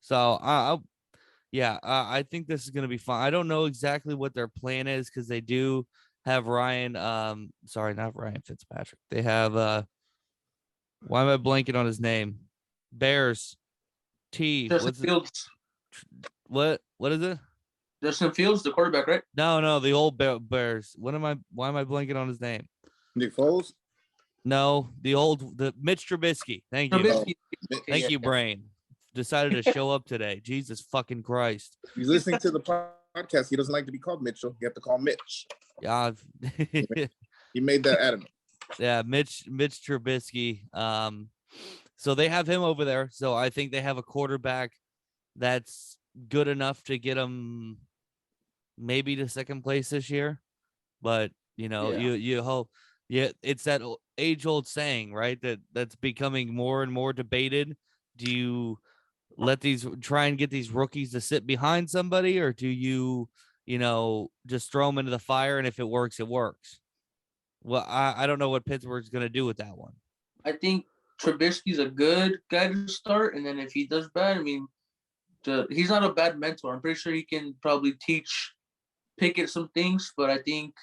So I think this is going to be fun. I don't know exactly what their plan is because they do have not Ryan Fitzpatrick. They have why am I blanking on his name? Bears. Justin Fields. What is it? Justin Fields, the quarterback, right? No, the old Bears. Why am I blanking on his name? Nick Foles? No, the Mitch Trubisky. Thank you. Thank you, brain. Decided to show up today. Jesus fucking Christ. He's listening to the podcast. He doesn't like to be called Mitchell. You have to call him Mitch. Yeah. He made that adamant. Yeah, Mitch Trubisky. So they have him over there. So I think they have a quarterback that's good enough to get him maybe to second place this year. But you hope. Yeah, it's that age-old saying, right? That's becoming more and more debated. let these try and get these rookies to sit behind somebody, or do you just throw them into the fire, and if it works, it works? Well, I don't know what Pittsburgh's going to do with that one. I think Trubisky's a good guy to start, and then if he does bad, I mean, he's not a bad mentor. I'm pretty sure he can probably teach Pickett some things, but I think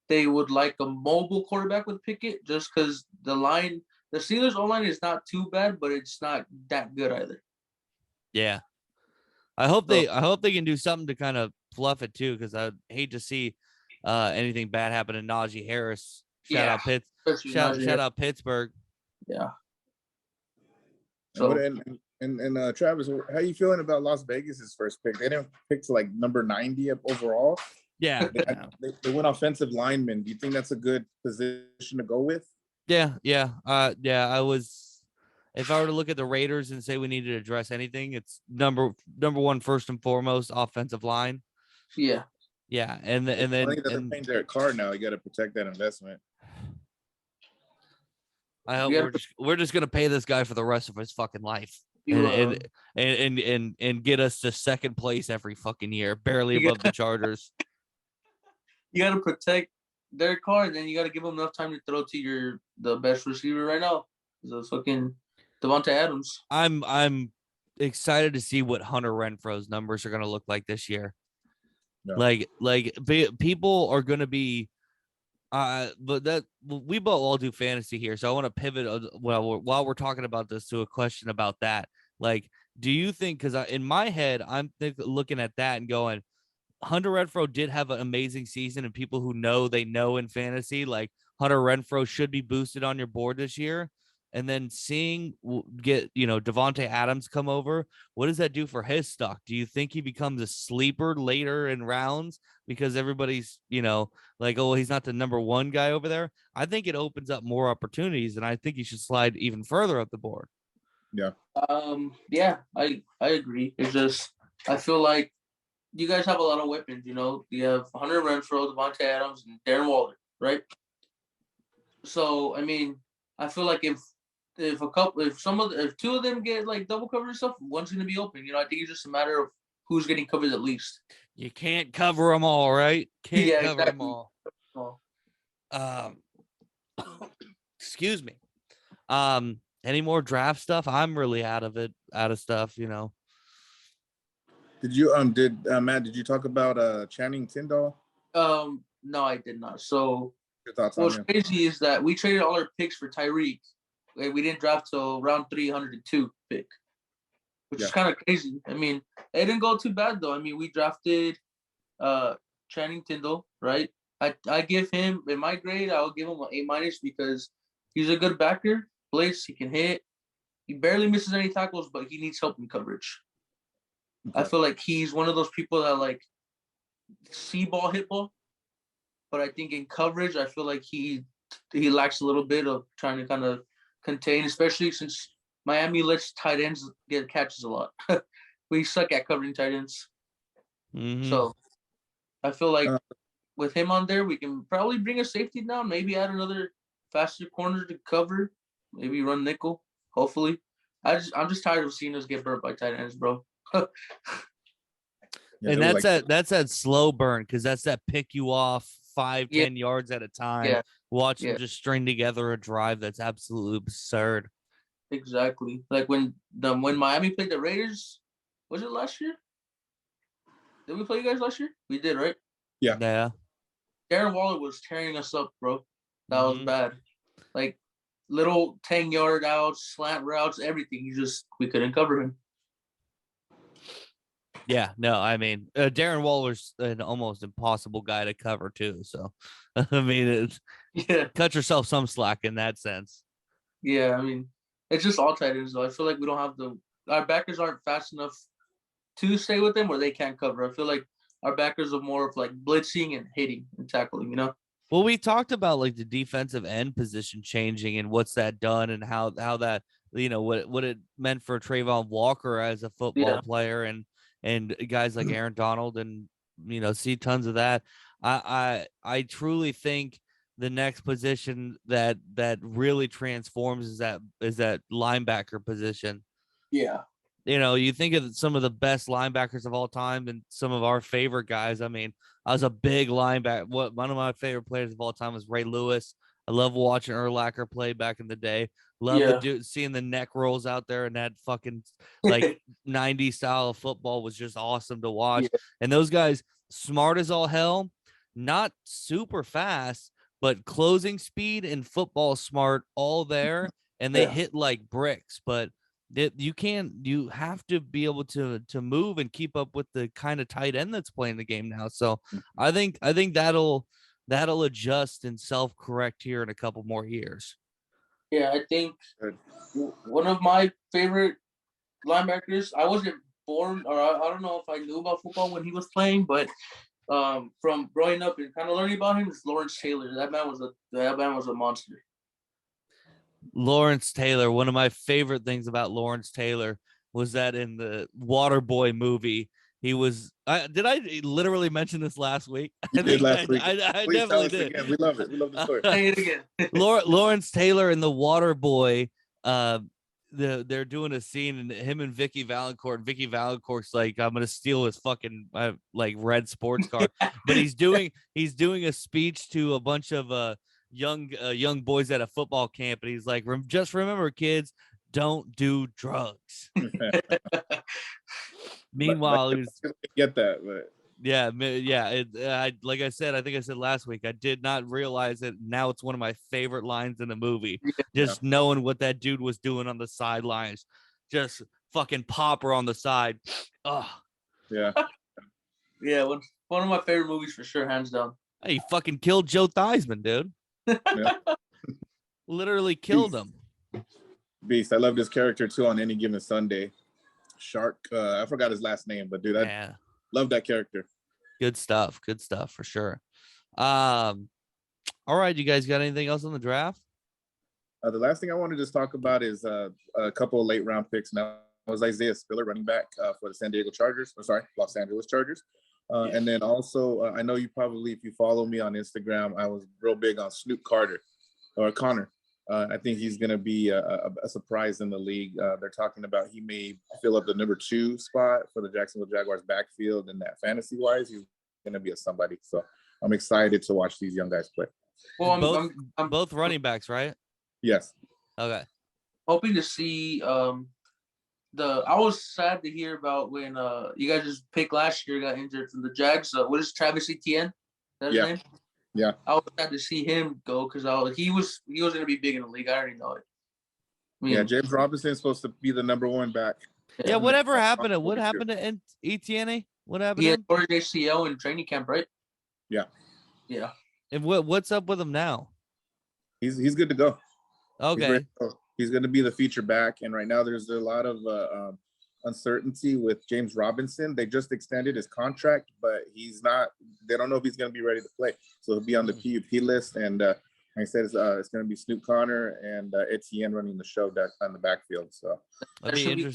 they would like a mobile quarterback with Pickett, just because the Steelers' O-line is not too bad, but it's not that good either. Yeah, I hope they can do something to kind of fluff it too, because I'd hate to see anything bad happen to Najee Harris. Shout out Pittsburgh. Yeah. So and Travis, how you feeling about Las Vegas's first pick? They didn't pick to like number 90 overall. Yeah. They went offensive lineman. Do you think that's a good position to go with? Yeah. I was, if I were to look at the Raiders and say we need to address anything, it's number one, first and foremost, offensive line. Yeah. Yeah. And then they're paying Derek Carr now. You got to protect that investment. I hope we're just gonna pay this guy for the rest of his fucking life, and get us to second place every fucking year, barely above the Chargers. You got to protect Derek Carr, and then you got to give him enough time to throw to the best receiver right now, the fucking Devontae Adams. I'm excited to see what Hunter Renfro's numbers are gonna look like this year. Yeah. Like people are gonna be. But that we both all do fantasy here, so I want to pivot while we're talking about this to a question about that. Like, do you think? Because in my head, I'm looking at that and going, Hunter Renfrow did have an amazing season, and people who know in fantasy, like Hunter Renfrow should be boosted on your board this year. And then seeing Devontae Adams come over, what does that do for his stock? Do you think he becomes a sleeper later in rounds because everybody's, like, oh, he's not the number one guy over there? I think it opens up more opportunities, and I think he should slide even further up the board. Yeah. Yeah, I agree. It's just, I feel like you guys have a lot of weapons, You have Hunter Renfrow, Devontae Adams, and Darren Waller, right? So, I mean, I feel like if two of them get like double coverage and stuff, one's gonna be open. I think it's just a matter of who's getting covered at least. You can't cover them all, right? Can't cover exactly. them all. Excuse me. Any more draft stuff? I'm really out of stuff. Did you Matt? Did you talk about Channing Tindall? No, I did not. So what's crazy is that we traded all our picks for Tyreek. We didn't draft till round 302 pick, which is kind of crazy. I mean, it didn't go too bad though. I mean, we drafted Channing Tindall, right? I give him, in my grade, I'll give him an A- because he's a good backer. Blitz, he can hit. He barely misses any tackles, but he needs help in coverage. Okay. I feel like he's one of those people that like see ball, hit ball, but I think in coverage, I feel like he lacks a little bit of trying to kind of contain, especially since Miami lets tight ends get catches a lot. We suck at covering tight ends. Mm-hmm. So I feel like with him on there, we can probably bring a safety down, maybe add another faster corner to cover, maybe run nickel, hopefully. I'm just tired of seeing us get burnt by tight ends, bro. And that's that slow burn, because that's that pick you off 5-10 yards at a time. Yeah. Watch them just string together a drive that's absolutely absurd. Exactly. Like when Miami played the Raiders, was it last year? Did we play you guys last year? We did, right? Yeah. Darren Waller was tearing us up, bro. That was bad. Like little 10-yard outs, slant routes, everything. We couldn't cover him. Yeah, no, I mean, Darren Waller's an almost impossible guy to cover too. So, I mean, cut yourself some slack in that sense. Yeah, I mean, it's just all tight ends though. I feel like we don't have our backers aren't fast enough to stay with them, or they can't cover. I feel like our backers are more of like blitzing and hitting and tackling, Well, we talked about like the defensive end position changing and what's that done, and how that, what it meant for Trayvon Walker as a football player, and guys like Aaron Donald, and see tons of that. I truly think the next position that really transforms is that linebacker position. Yeah. You know, you think of some of the best linebackers of all time and some of our favorite guys. I mean, I was a big linebacker. One of my favorite players of all time was Ray Lewis. I love watching Urlacher play back in the day. Love the dude, seeing the neck rolls out there, and that fucking like 90s style of football was just awesome to watch. Yeah. And those guys, smart as all hell, not super fast, but closing speed and football smart all there, and they hit like bricks. But you have to be able to move and keep up with the kind of tight end that's playing the game now. So I think that'll adjust and self-correct here in a couple more years. Yeah, I think one of my favorite linebackers, I wasn't born, or I don't know if I knew about football when he was playing, but from growing up and kind of learning about him is Lawrence Taylor. That man was a monster. Lawrence Taylor, one of my favorite things about Lawrence Taylor was that in the Waterboy movie, he was. Did I literally mention this last week? You did last week. I Please definitely tell us did. again. We love it. We love the story. Say it again. Lawrence Taylor in the Waterboy. They're doing a scene, and him and Vicky Valancourt. Vicky Valancourt's like, I'm gonna steal his fucking like red sports car, but he's doing a speech to a bunch of young boys at a football camp, and he's like, just remember, kids, don't do drugs. Meanwhile, he was get that, but yeah. Like I said, I think I said last week, I did not realize it. Now it's one of my favorite lines in the movie. Just knowing what that dude was doing on the sidelines, just fucking popper on the side. Oh yeah, yeah. One of my favorite movies for sure, hands down. He fucking killed Joe Theismann, dude. Yeah. Literally killed him. Beast. I love this character too on Any Given Sunday. Shark. I forgot his last name, but dude, I love that character. Good stuff for sure. All right, you guys got anything else on the draft? The last thing I want to just talk about is a couple of late round picks. Now was Isaiah Spiller, running back for the Los Angeles Chargers. And then also, I know you probably, if you follow me on Instagram, I was real big on Snoop Connor. I think he's going to be a surprise in the league. They're talking about he may fill up the number 2 spot for the Jacksonville Jaguars backfield, and that fantasy-wise, he's going to be a somebody. So I'm excited to watch these young guys play. Well, I'm both running backs, right? Yes. Okay. Hoping to see I was sad to hear about when you guys just picked last year got injured from the Jags. What is Travis Etienne? That's his name? Yeah. I was sad to see him go because he was going to be big in the league. I already know it. James Robinson is supposed to be the number 1 back. Yeah. Whatever happened? What happened to Etienne? What happened? He had torn ACL in training camp, right? Yeah. Yeah. And what's up with him now? He's good to go. Okay. He's going to be the feature back, and right now there's a lot of uncertainty with James Robinson. They just extended his contract, but they don't know if he's going to be ready to play. So he'll be on the PUP list, and like I said, it's going to be Snoop Connor and Etienne running the show on the backfield. So that'd be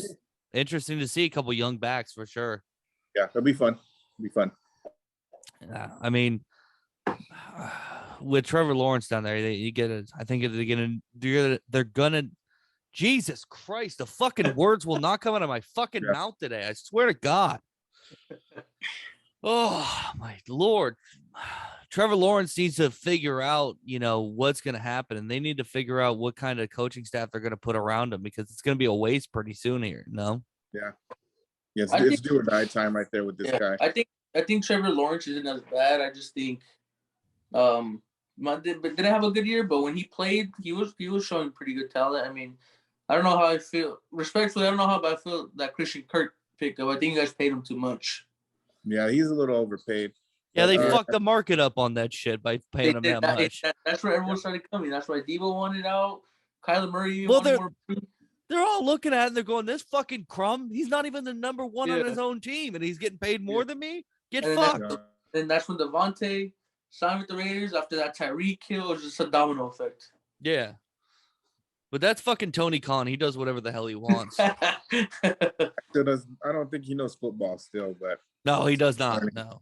interesting to see a couple young backs for sure. Yeah, it'll be fun. Yeah, I mean, with Trevor Lawrence down there, I think they're gonna. Jesus Christ, the fucking words will not come out of my fucking mouth today. I swear to God. Oh my Lord. Trevor Lawrence needs to figure out, what's going to happen, and they need to figure out what kind of coaching staff they're going to put around him, because it's going to be a waste pretty soon here. No? Yeah. Yes, it's do or die time right there with this guy. I think Trevor Lawrence isn't as bad. I just think didn't have a good year, but when he played, he was showing pretty good talent. I mean, I don't know how I feel. Respectfully, I don't know how I feel that Christian Kirk pickup. I think you guys paid him too much. Yeah, he's a little overpaid. Yeah, they fucked the market up on that shit by paying him that much. That's where everyone started coming. That's why Debo wanted out. Kyler Murray. Well, they're all looking at it and they're going, "This fucking crumb. He's not even the number 1 on his own team, and he's getting paid more than me. Get fucked." And that's when Devontae signed with the Raiders. After that, Tyreek kill, it was just a domino effect. Yeah. But that's fucking Tony Khan. He does whatever the hell he wants. I don't think he knows football still, but no, he does not. No.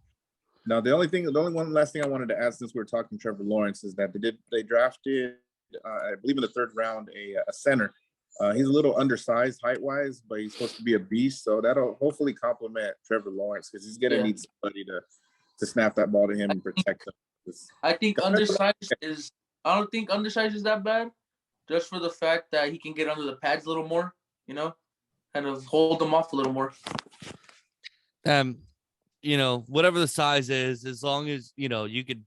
Now the only one last thing I wanted to add, since we were talking Trevor Lawrence, is that they drafted, I believe in the 3rd round, a center He's a little undersized height-wise, but he's supposed to be a beast. So that'll hopefully complement Trevor Lawrence because he's gonna need somebody to snap that ball to him and protect him. I think undersized is. I don't think undersized is that bad, just for the fact that he can get under the pads a little more. Kind of hold them off a little more. Whatever the size is, as long as you could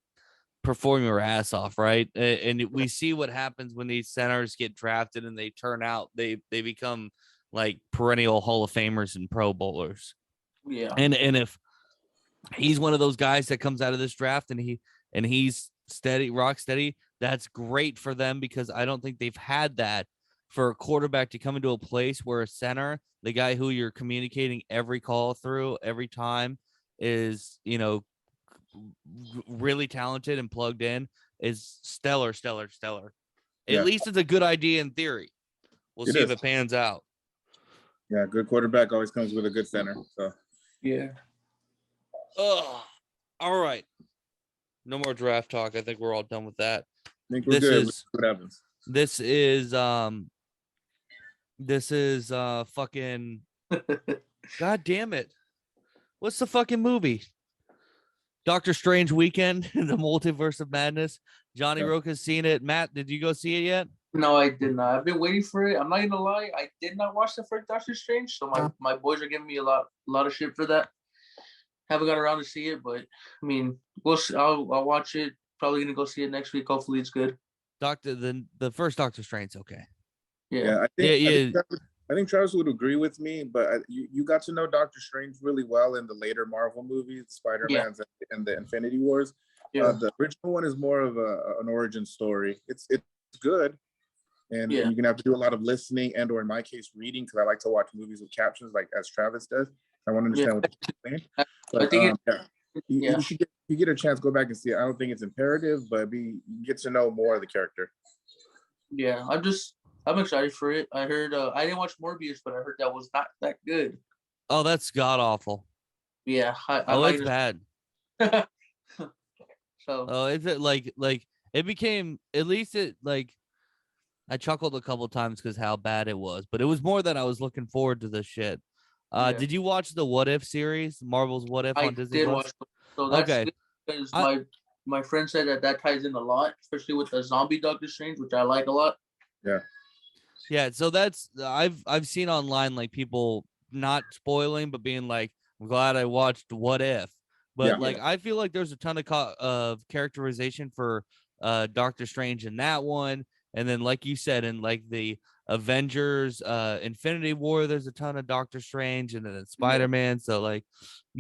perform your ass off, right? And we see what happens when these centers get drafted and they turn out, they become like perennial Hall of Famers and Pro Bowlers. Yeah. And if he's one of those guys that comes out of this draft and he's steady, rock steady, that's great for them because I don't think they've had that for a quarterback to come into a place where a center, the guy who you're communicating every call through every time, is really talented and plugged in, is stellar. At least it's a good idea in theory. We'll see if it pans out. Yeah, good quarterback always comes with a good center. So yeah. All right. No more draft talk. I think we're all done with that. I think we're good. What happens? This is fucking God damn it. What's the fucking movie? Doctor Strange Weekend, the Multiverse of Madness. Johnny Rocha's seen it. Matt, did you go see it yet? No, I did not. I've been waiting for it. I'm not gonna lie. I did not watch the first Doctor Strange, so my boys are giving me a lot of shit for that. Haven't got around to see it, but I mean, we'll see. I'll watch it. Probably gonna go see it next week. Hopefully, it's good. The first Doctor Strange's okay. Yeah, I think Travis would agree with me, but you got to know Doctor Strange really well in the later Marvel movies, Spider-Man's and the Infinity Wars. Yeah. The original one is more of an origin story. It's good, and you're gonna have to do a lot of listening and, or in my case, reading, because I like to watch movies with captions, like as Travis does. I want to understand what they're saying. But, I think you get a chance, go back and see it. I don't think it's imperative, but you get to know more of the character. Yeah, I'm excited for it. I heard I didn't watch Morbius, but I heard that was not that good. Oh, that's god awful. Yeah, it's bad. So is it like it became, at least it, like, I chuckled a couple times because how bad it was, but it was more that I was looking forward to this shit. Did you watch the What If series, Marvel's What If on Disney Plus? Watch it. So that's okay. Because my friend said that ties in a lot, especially with the zombie Doctor Strange, which I like a lot. Yeah, so that's I've seen online, like, people not spoiling but being like, I'm glad I watched What If. But I feel like there's a ton of characterization for Doctor Strange in that one, and then like you said, in like the Avengers Infinity War, there's a ton of Doctor Strange, and then Spider-Man. So like,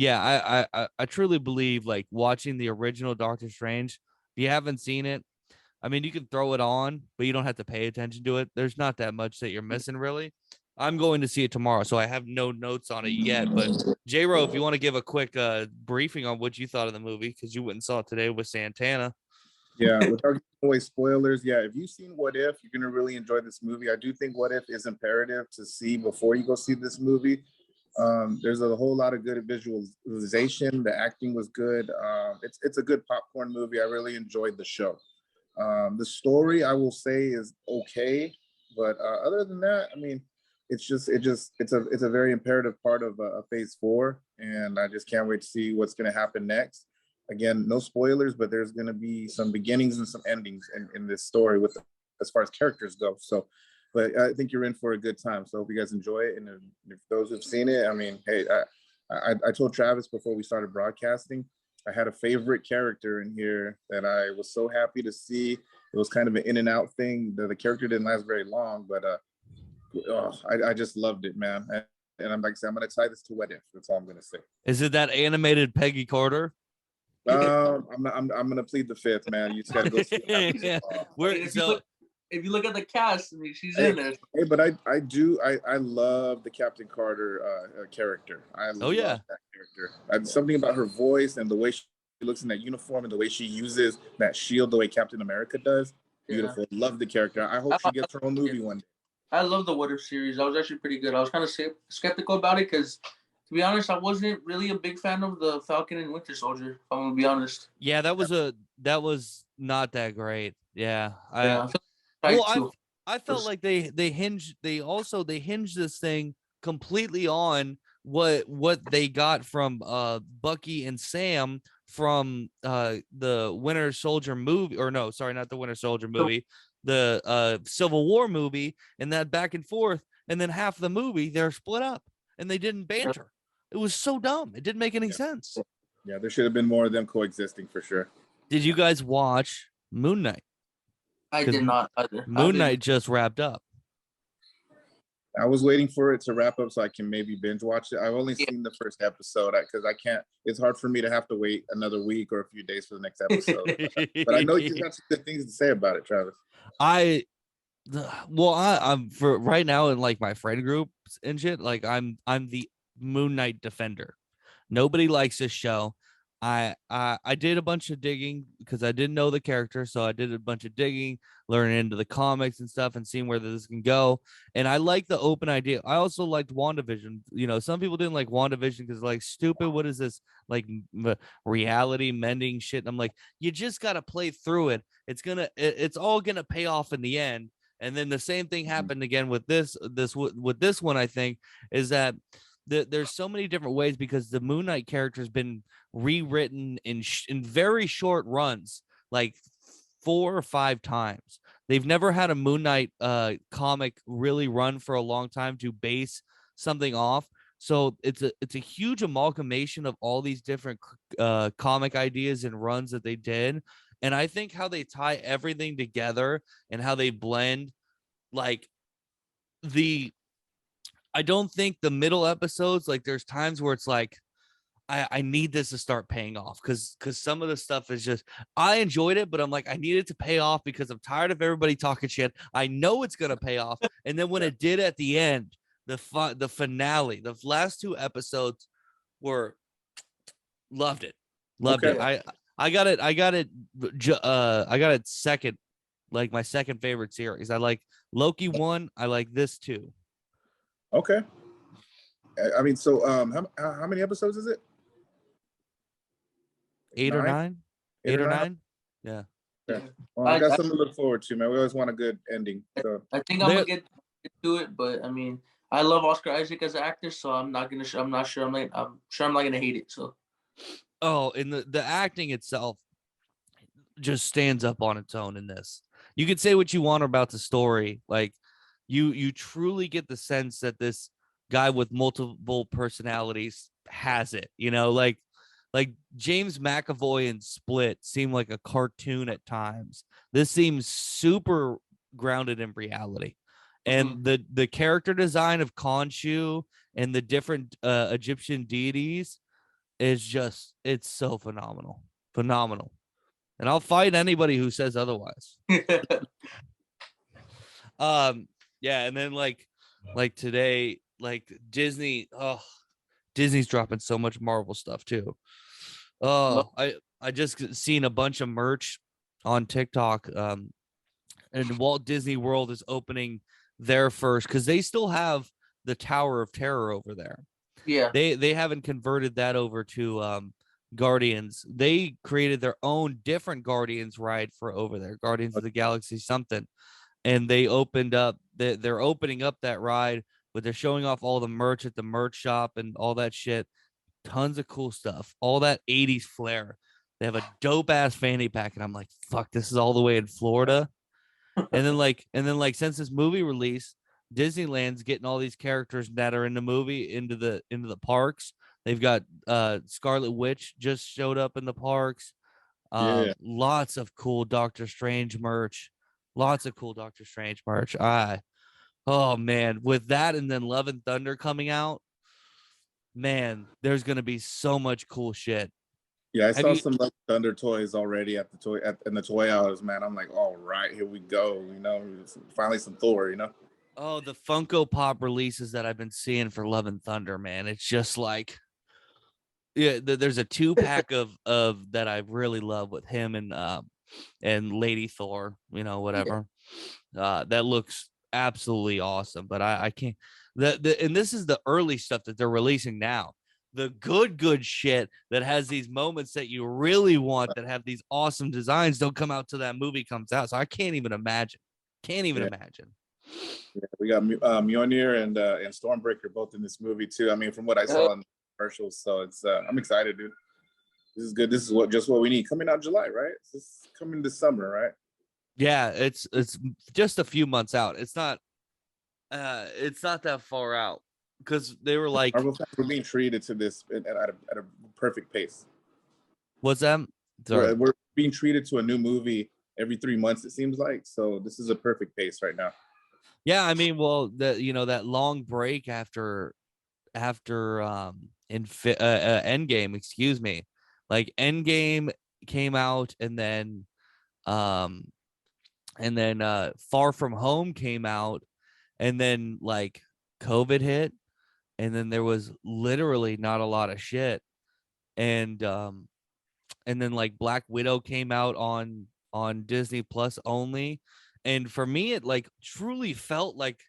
I truly believe, like, watching the original Doctor Strange, if you haven't seen it, I mean, you can throw it on, but you don't have to pay attention to it. There's not that much that you're missing, really. I'm going to see it tomorrow, so I have no notes on it yet. But J-Ro, if you want to give a quick briefing on what you thought of the movie, because you went and saw it today with Santana. Yeah, without giving away spoilers, if you've seen What If, you're going to really enjoy this movie. I do think What If is imperative to see before you go see this movie. There's a whole lot of good visualization. The acting was good. It's a good popcorn movie. I really enjoyed the show. The story, I will say, is okay, but other than that, I mean, it's a very imperative part of phase 4, and I just can't wait to see what's going to happen next. Again, no spoilers, but there's going to be some beginnings and some endings in this story as far as characters go. So, but I think you're in for a good time. So hope you guys enjoy it. And if those who've seen it, I mean, hey, I told Travis before we started broadcasting, I had a favorite character in here that I was so happy to see. It was kind of an in and out thing. The character didn't last very long, but I just loved it, man. And I'm like, I'm going to tie this to What If. That's all I'm going to say. Is it that animated Peggy Carter? I'm going to plead the fifth, man. You just got to go see it. If you look at the cast, I mean, she's in there. Hey, but I love the Captain Carter character. I love that character. Something about her voice and the way she looks in that uniform and the way she uses that shield the way Captain America does. Beautiful. Love the character. I hope she gets her own movie one day. I love the What If series. That was actually pretty good. I was kind of skeptical about it because, to be honest, I wasn't really a big fan of the Falcon and Winter Soldier, if I'm going to be honest. Yeah, that was not that great. Yeah. I felt like they hinged this thing completely on what they got from Bucky and Sam from the Winter Soldier movie, or no, sorry, not the Winter Soldier movie, the Civil War movie, and that back and forth, and then half the movie they're split up and they didn't banter. It was so dumb. It didn't make any sense. Yeah, there should have been more of them coexisting for sure. Did you guys watch Moon Knight? I did not either. Moon Knight just wrapped up. I was waiting for it to wrap up so I can maybe binge watch it. I've only seen the first episode because I can't. It's hard for me to have to wait another week or a few days for the next episode. But I know you got some good things to say about it, Travis. I'm for right now in like my friend groups and shit. Like I'm the Moon Knight defender. Nobody likes this show. I did a bunch of digging because I didn't know the character, so I did a bunch of digging, learning into the comics and stuff, and seeing where this can go. And I like the open idea. I also liked WandaVision. You know, some people didn't like WandaVision because like stupid. What is this like reality mending shit? And I'm like, you just gotta play through it. It's all gonna pay off in the end. And then the same thing happened again with this one. I think is that there's so many different ways because the Moon Knight character has been rewritten in very short runs, like 4 or 5 times. They've never had a Moon Knight comic really run for a long time to base something off. So it's a huge amalgamation of all these different comic ideas and runs that they did. And I think how they tie everything together and how they blend, like I don't think the middle episodes, like there's times where it's like, I need this to start paying off because some of the stuff is just, I enjoyed it, but I'm like, I need it to pay off because I'm tired of everybody talking shit. I know it's going to pay off. And then when it did at the end, the finale, the last 2 episodes were loved it. I got it second, like my second favorite series. I like Loki 1. I like this 2. Okay. I mean, so how many episodes is it? 8 or 9? 8 or 9? Yeah. Well, I got something to look forward to, man. We always want a good ending. So I think I'm gonna get to it, but I mean, I love Oscar Isaac as an actor, so I'm not sure I'm not gonna hate it. So. Oh, and the acting itself just stands up on its own in this. You could say what you want about the story, like you truly get the sense that this guy with multiple personalities has it, you know, like James McAvoy in Split seemed like a cartoon at times. This seems super grounded in reality. And the character design of Khonshu and the different Egyptian deities is just, it's so phenomenal. And I'll fight anybody who says otherwise. Yeah, and then like today, like Disney's dropping so much Marvel stuff too. Oh, I just seen a bunch of merch on TikTok. And Walt Disney World is opening their first because they still have the Tower of Terror over there. Yeah, they haven't converted that over to Guardians. They created their own different Guardians ride for over there, Guardians of the Galaxy something. And they opened up, they're opening up that ride, but they're showing off all the merch at the merch shop and all that shit. Tons of cool stuff, all that 80s flair. They have a dope ass fanny pack, and I'm like, fuck, this is all the way in Florida. And then like since this movie release, Disneyland's getting all these characters that are in the movie into the parks. They've got Scarlet Witch just showed up in the parks. Lots of cool Doctor Strange merch. Oh man, with that and then Love and Thunder coming out, man, there's gonna be so much cool shit. Yeah, I saw some Love and Thunder toys already in the toy hours, man. I'm like, all right, here we go. You know, finally some Thor, you know. Oh, the Funko Pop releases that I've been seeing for Love and Thunder, man. It's just like, yeah, there's a 2-pack of that I really love with him and Lady Thor, you know, whatever. That looks absolutely awesome, but I can't. And this is the early stuff that they're releasing now. The good shit that has these moments that you really want, that have these awesome designs, don't come out till that movie comes out. So I can't even imagine. Imagine. Yeah, we got Mjolnir and Stormbreaker both in this movie too. I mean, from what I saw in the commercials, so it's I'm excited, dude. This is good. This is what we need. Coming out July, right? This is coming this summer, right? Yeah, it's just a few months out. It's not that far out because they were like, Marvel fans were being treated to this at a perfect pace. what's that? Sorry. We're being treated to a new movie every 3 months, it seems like. So this is a perfect pace right now. Yeah, I mean, well, that long break after Endgame, excuse me, like Endgame came out, and then Far From Home came out, and then like COVID hit, and then there was literally not a lot of shit, and then like Black Widow came out on Disney Plus only, and for me it truly felt like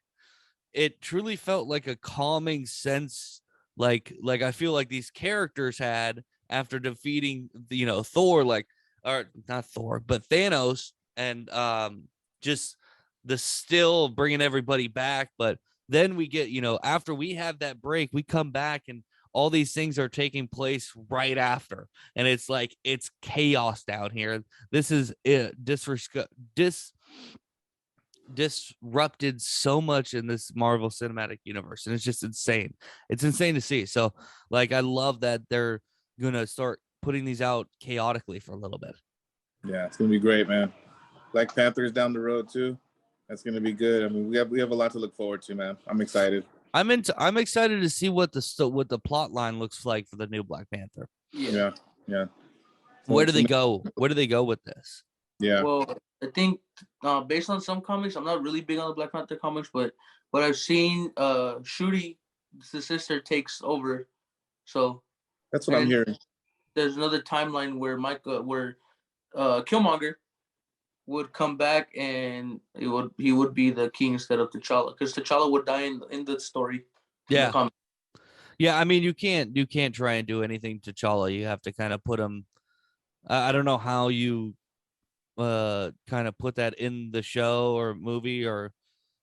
a calming sense, like I feel like these characters had after defeating Thor, like, or not Thor but Thanos, and just the still bringing everybody back. But then we get, after we have that break, we come back and all these things are taking place right after, and it's like it's chaos down here. This is disrupted so much in this Marvel Cinematic Universe, and it's just insane. It's insane to see. So like I love that they're gonna start putting these out chaotically for a little bit. Yeah, it's gonna be great, man. Black Panther is down the road too. That's gonna be good. I mean, we have a lot to look forward to, man. I'm excited. I'm excited to see what the plot line looks like for the new Black Panther. Yeah. Where do they go? Where do they go with this? Yeah. Well, I think based on some comics, I'm not really big on the Black Panther comics, but what I've seen, Shuri, the sister, takes over. So that's what I'm hearing. There's another timeline where Killmonger would come back, and he would be the king instead of T'Challa, because T'Challa would die in the story. Yeah. Yeah, I mean, you can't try and do anything to T'Challa. You have to kind of put him. I don't know how you kind of put that in the show or movie or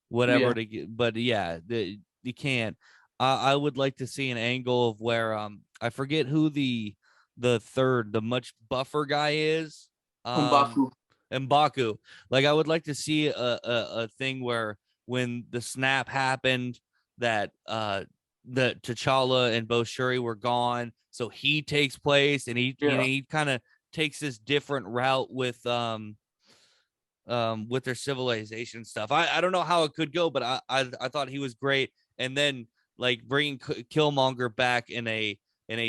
whatever to get, but yeah, you can't. I would like to see an angle of where I forget who the much buffer guy is. M'Baku. Like I would like to see a thing where when the snap happened, that the T'Challa and both Shuri were gone, so he takes place, and he kind of takes this different route with their civilization stuff. I don't know how it could go, but I thought he was great. And then like bringing Killmonger back in a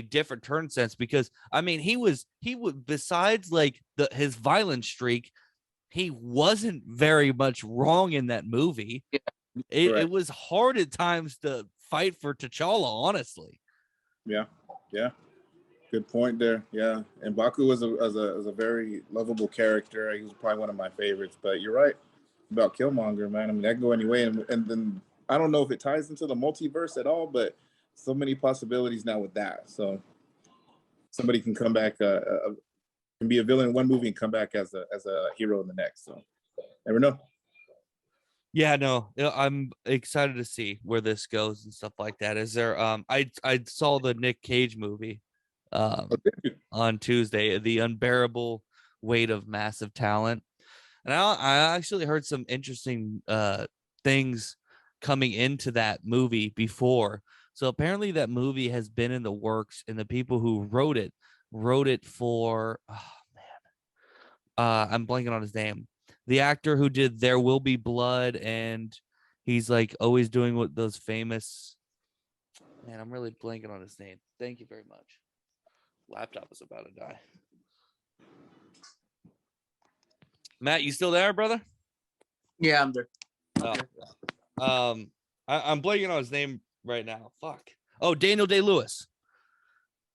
different turn sense, because I mean he would besides like his violent streak, he wasn't very much wrong in that movie. Yeah. It was hard at times to fight for T'Challa, honestly. Yeah. Good point there. Yeah, and M'Baku was a very lovable character. He was probably one of my favorites. But you're right about Killmonger, man. I mean, that can go any way. And then I don't know if it ties into the multiverse at all, but so many possibilities now with that. So somebody can come back, can be a villain in one movie and come back as a hero in the next. So never know. Yeah, no, I'm excited to see where this goes and stuff like that. Is there I saw the Nick Cage movie on Tuesday, The Unbearable Weight of Massive Talent, and I actually heard some interesting things coming into that movie before. So apparently that movie has been in the works, and the people who wrote it for I'm blanking on his name, the actor who did There Will Be Blood, and he's like always doing what those famous, man, I'm really blanking on his name. Thank you very much. Laptop is about to die. Matt, you still there, brother? Yeah, I'm there. Okay. I'm blanking on his name right now. Fuck. Oh, Daniel Day-Lewis.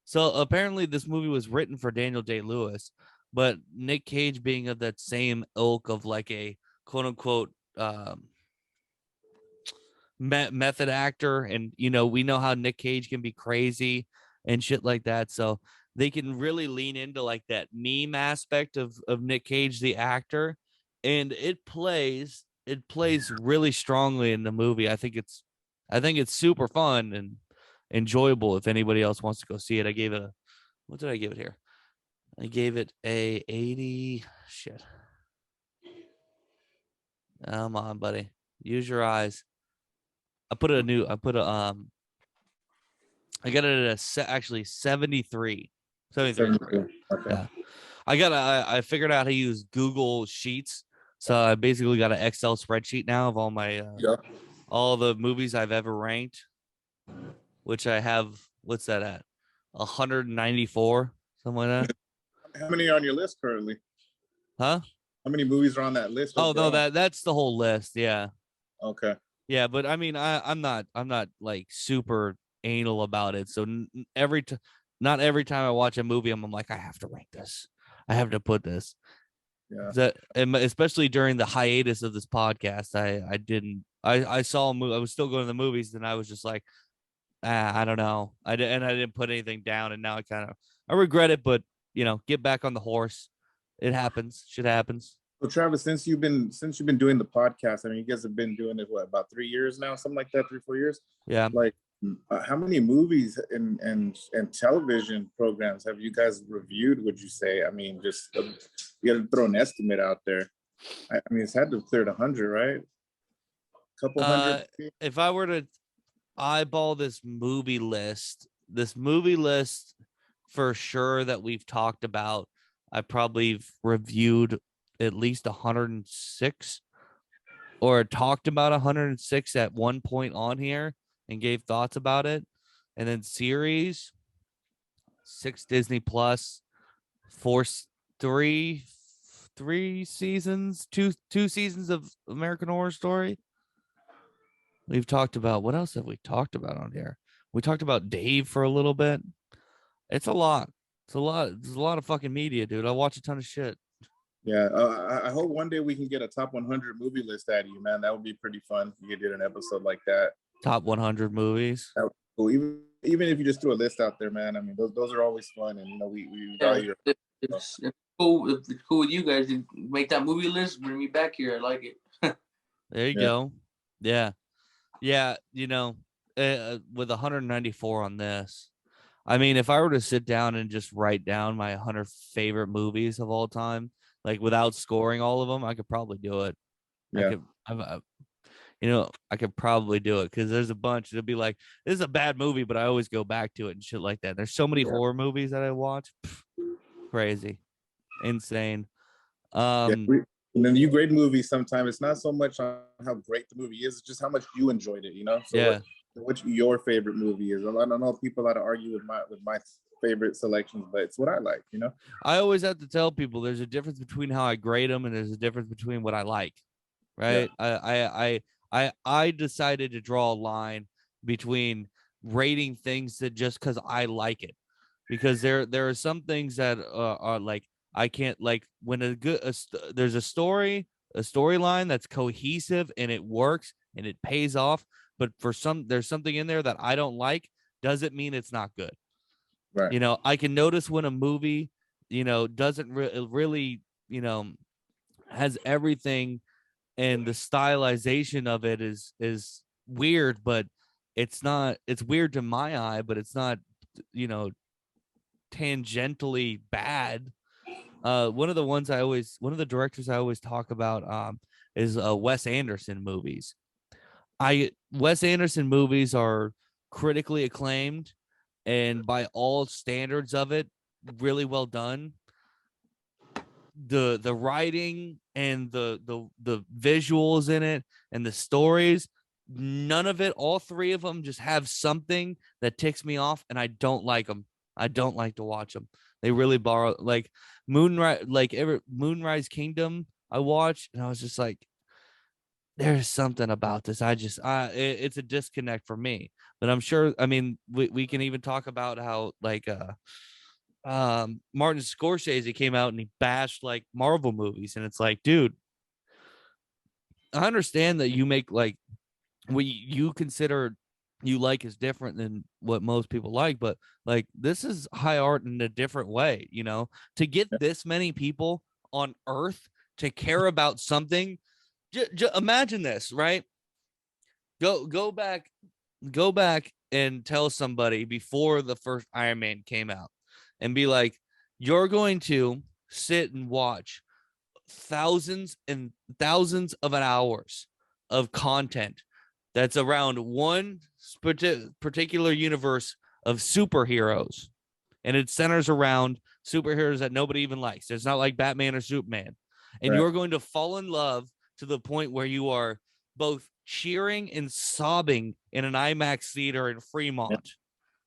So apparently this movie was written for Daniel Day-Lewis, but Nick Cage being of that same ilk of like a quote unquote method actor, and we know how Nick Cage can be crazy and shit like that, so they can really lean into like that meme aspect of Nick Cage the actor, and it plays it plays really strongly in the movie. I think it's super fun and enjoyable if anybody else wants to go see it. I gave it a, what did I give it here? I gave it a 80. Shit. Come on, buddy. Use your eyes. I got it at actually 73. 73. Okay. Yeah. I figured out how to use Google Sheets. So I basically got an Excel spreadsheet now of all my all the movies I've ever ranked, which I have, what's that at? 194, something like that. How many are on your list currently? Huh? How many movies are on that list? Oh no, that's the whole list. Yeah. Okay. Yeah, but I mean, I'm not like super anal about it. So not every time I watch a movie, I'm like, I have to rank this. I have to put this. Yeah. Especially during the hiatus of this podcast, I didn't. I saw a movie. I was still going to the movies, and I was just like, I don't know. I didn't put anything down, and now I regret it. But get back on the horse. It happens. Shit happens. So Travis, since you've been doing the podcast, I mean, you guys have been doing it about 3 years now, something like that, 3-4 years. Yeah. Like, how many movies and television programs have you guys reviewed? Would you say? I mean, just you got to throw an estimate out there. I mean, it's had to have cleared 100, right? Couple hundred. If I were to eyeball this movie list for sure that we've talked about, I probably reviewed at least 106 or talked about 106 at one point on here and gave thoughts about it. And then series, 6 Disney Plus, three seasons, two seasons of American Horror Story. We've talked about, what else have we talked about on here? We talked about Dave for a little bit. It's a lot. There's a lot of fucking media, dude. I watch a ton of shit. Yeah, I hope one day we can get a top 100 movie list out of you, man. That would be pretty fun. You could do an episode like that. Top 100 movies. That would be cool. Even if you just threw a list out there, man. I mean, those are always fun, and we value. It's cool. If it's cool with you guys to make that movie list, bring me back here. I like it. There you go. Yeah. With 194 on this, I mean, if I were to sit down and just write down my 100 favorite movies of all time, like without scoring all of them, I could probably do it. Yeah. I could probably do it because there's a bunch. It'll be like, this is a bad movie, but I always go back to it and shit like that. There's so many horror movies that I watch. Crazy. Insane. And then you grade movies sometimes. It's not so much on how great the movie is, it's just how much you enjoyed it, So what your favorite movie is. I don't know if people ought to argue with my favorite selections, but it's what I like, I always have to tell people there's a difference between how I grade them and there's a difference between what I like. Right. Yeah. I decided to draw a line between rating things that just because I like it, because there are some things that are like, I can't, like, when there's a storyline that's cohesive and it works and it pays off, but there's something in there that I don't like, doesn't mean it's not good. Right. I can notice when a movie, doesn't really, has everything, and the stylization of it is weird, but it's weird to my eye, but it's not, tangentially bad. One of the directors I always talk about is Wes Anderson movies. Wes Anderson movies are critically acclaimed and by all standards of it, really well done. The writing and the visuals in it and the stories, none of it, all three of them just have something that ticks me off, and I don't like them. I don't like to watch them. They really borrow, like Moonrise Kingdom I watched, and I was just like, there's something about this. It's a disconnect for me. But I'm sure, I mean, we can even talk about how, like, Martin Scorsese came out and he bashed like Marvel movies, and it's like, dude, I understand that you make like what you consider you like is different than what most people like, but like, this is high art in a different way, to get this many people on Earth to care about something imagine this, right? Go back and tell somebody before the first Iron Man came out and be like, you're going to sit and watch thousands and thousands of hours of content that's around one particular universe of superheroes, and it centers around superheroes that nobody even likes. It's not like Batman or Superman. And you're going to fall in love to the point where you are both cheering and sobbing in an IMAX theater in Fremont,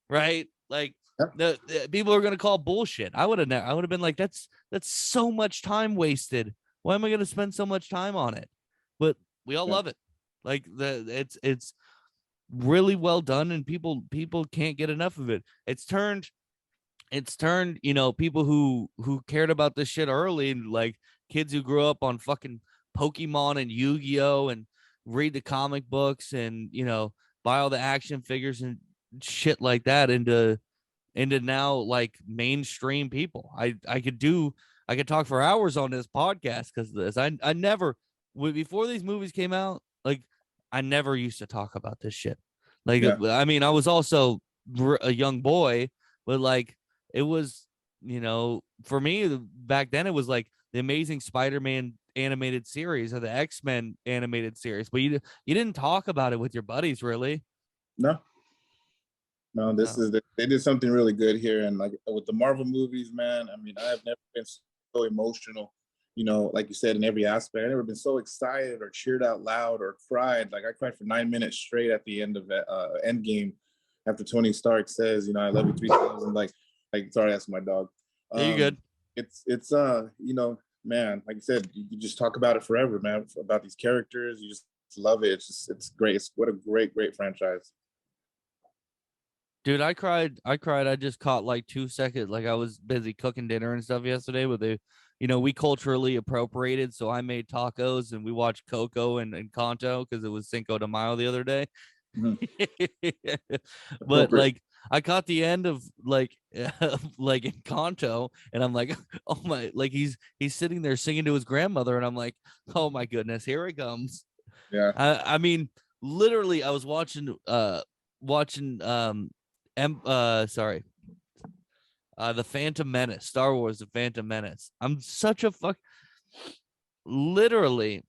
right? Like the people are going to call bullshit. I would have been like, that's so much time wasted. Why am I going to spend so much time on it? But we all love it. Like it's really well done, and people can't get enough of it. It's turned, you know, people who cared about this shit early, like kids who grew up on fucking Pokemon and Yu-Gi-Oh and read the comic books and, you know, buy all the action figures and shit like that, into now like mainstream people. I could talk for hours on this podcast because of this. I never, before these movies came out, like I never used to talk about this shit. Like, I mean, I was also a young boy, but like it was, you know, for me back then, it was like the Amazing Spider-Man animated series or the X-Men animated series, but you didn't talk about it with your buddies, really. No, they did something really good here, and like with the Marvel movies, man. I mean, I have never been so emotional, you know, like you said, in every aspect. I've never been so excited or cheered out loud or cried. Like I cried for 9 minutes straight at the end of Endgame, after Tony Stark says, you know, I love you 3,000. Like sorry, that's my dog. You good? It's you know, man, like you said, you just talk about it forever, man, about these characters. You just love it. It's great. What a great franchise. Dude, I cried. I just caught like 2 seconds. Like I was busy cooking dinner and stuff yesterday, but you know, we culturally appropriated. So I made tacos and we watched Coco and Kanto because it was Cinco de Mayo the other day. Mm-hmm. But like I caught the end of like like in Kanto, and I'm like, oh my, like he's sitting there singing to his grandmother, and I'm like, oh my goodness, here it comes. Yeah. I mean, literally, I was watching The Phantom Menace, Star Wars, The Phantom Menace. I'm such a literally,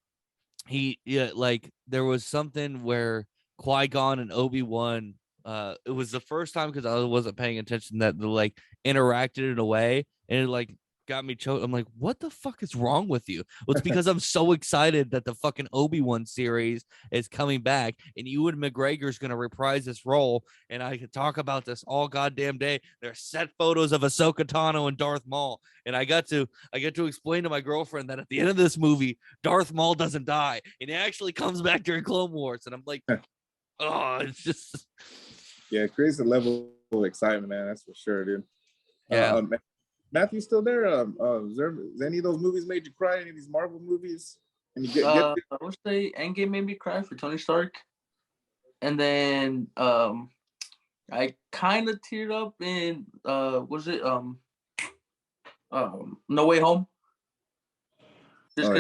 like there was something where Qui-Gon and Obi-Wan, it was the first time because I wasn't paying attention that they like interacted in a way, and it like got me choked. I'm like, what the fuck is wrong with you? Well, it's because I'm so excited that the fucking Obi-Wan series is coming back, and Ewan McGregor's gonna reprise this role, and I could talk about this all goddamn day. There's set photos of Ahsoka Tano and Darth Maul, and I get to explain to my girlfriend that at the end of this movie, Darth Maul doesn't die, and he actually comes back during Clone Wars, and I'm like, oh, it's just it creates a level of excitement, man. That's for sure, dude. Yeah. Matthew, still there? Is any of those movies made you cry? Any of these Marvel movies? And you I would say Endgame made me cry for Tony Stark, and then I kind of teared up in was it No Way Home? Just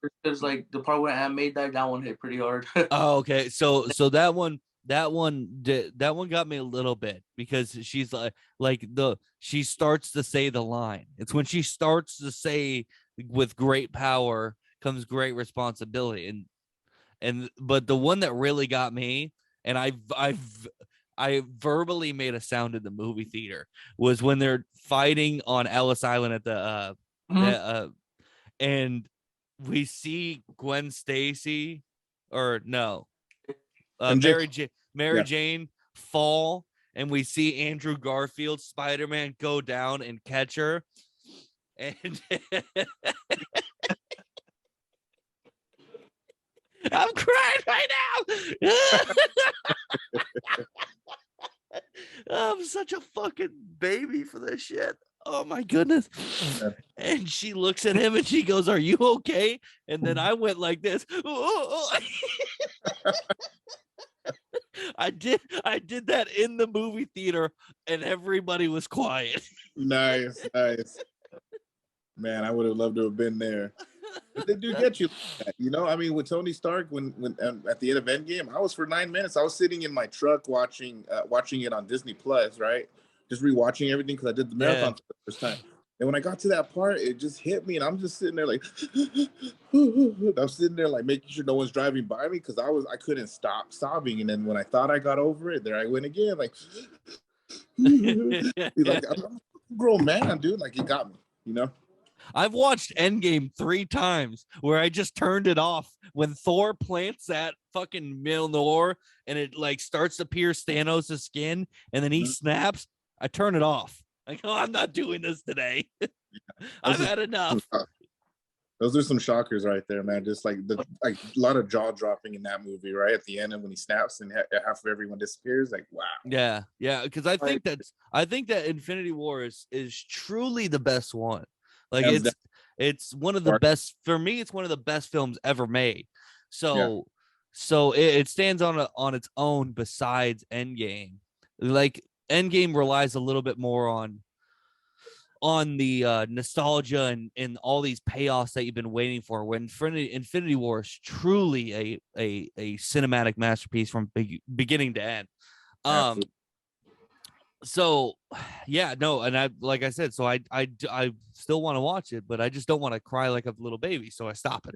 because like the part where Aunt May died, that one hit pretty hard. Oh, okay. So that one got me a little bit because she's she starts to say the line. It's when she starts to say, with great power comes great responsibility. But the one that really got me, and I verbally made a sound in the movie theater, was when they're fighting on Ellis Island at the and we see Gwen Stacy, or no, Mary Jane fall, and we see Andrew Garfield Spider-Man go down and catch her, and I'm crying right now. I'm such a fucking baby for this shit. Oh my goodness. And she looks at him and she goes, "Are you okay?" And then I went like this. I did that in the movie theater, and everybody was quiet. Nice. Man, I would have loved to have been there. They do get you, you know. I mean, with Tony Stark, when at the end of Endgame, I was for 9 minutes. I was sitting in my truck watching it on Disney Plus, right? Just rewatching everything because I did the marathon for the first time. And when I got to that part, it just hit me, and I'm just sitting there like, I'm sitting there like making sure no one's driving by me because I couldn't stop sobbing. And then when I thought I got over it, there I went again, like, like I'm a grown man, dude. Like it got me, you know. I've watched Endgame 3 times where I just turned it off when Thor plants that fucking Mjolnir and it like starts to pierce Thanos' skin and then he snaps. I turn it off. Like, oh, I'm not doing this today. I've had enough. Those are some shockers right there, man. Just like a lot of jaw dropping in that movie, right at the end, and when he snaps and half of everyone disappears, like wow. Yeah, because I think that Infinity War is truly the best one. Like it's one of the best for me. It's one of the best films ever made. So it stands on its own besides Endgame. Like Endgame relies a little bit more on the nostalgia and all these payoffs that you've been waiting for. When Infinity War is truly a cinematic masterpiece from beginning to end. Absolutely. So yeah, no, and I like I said, so I still want to watch it, but I just don't want to cry like a little baby, so I stop it.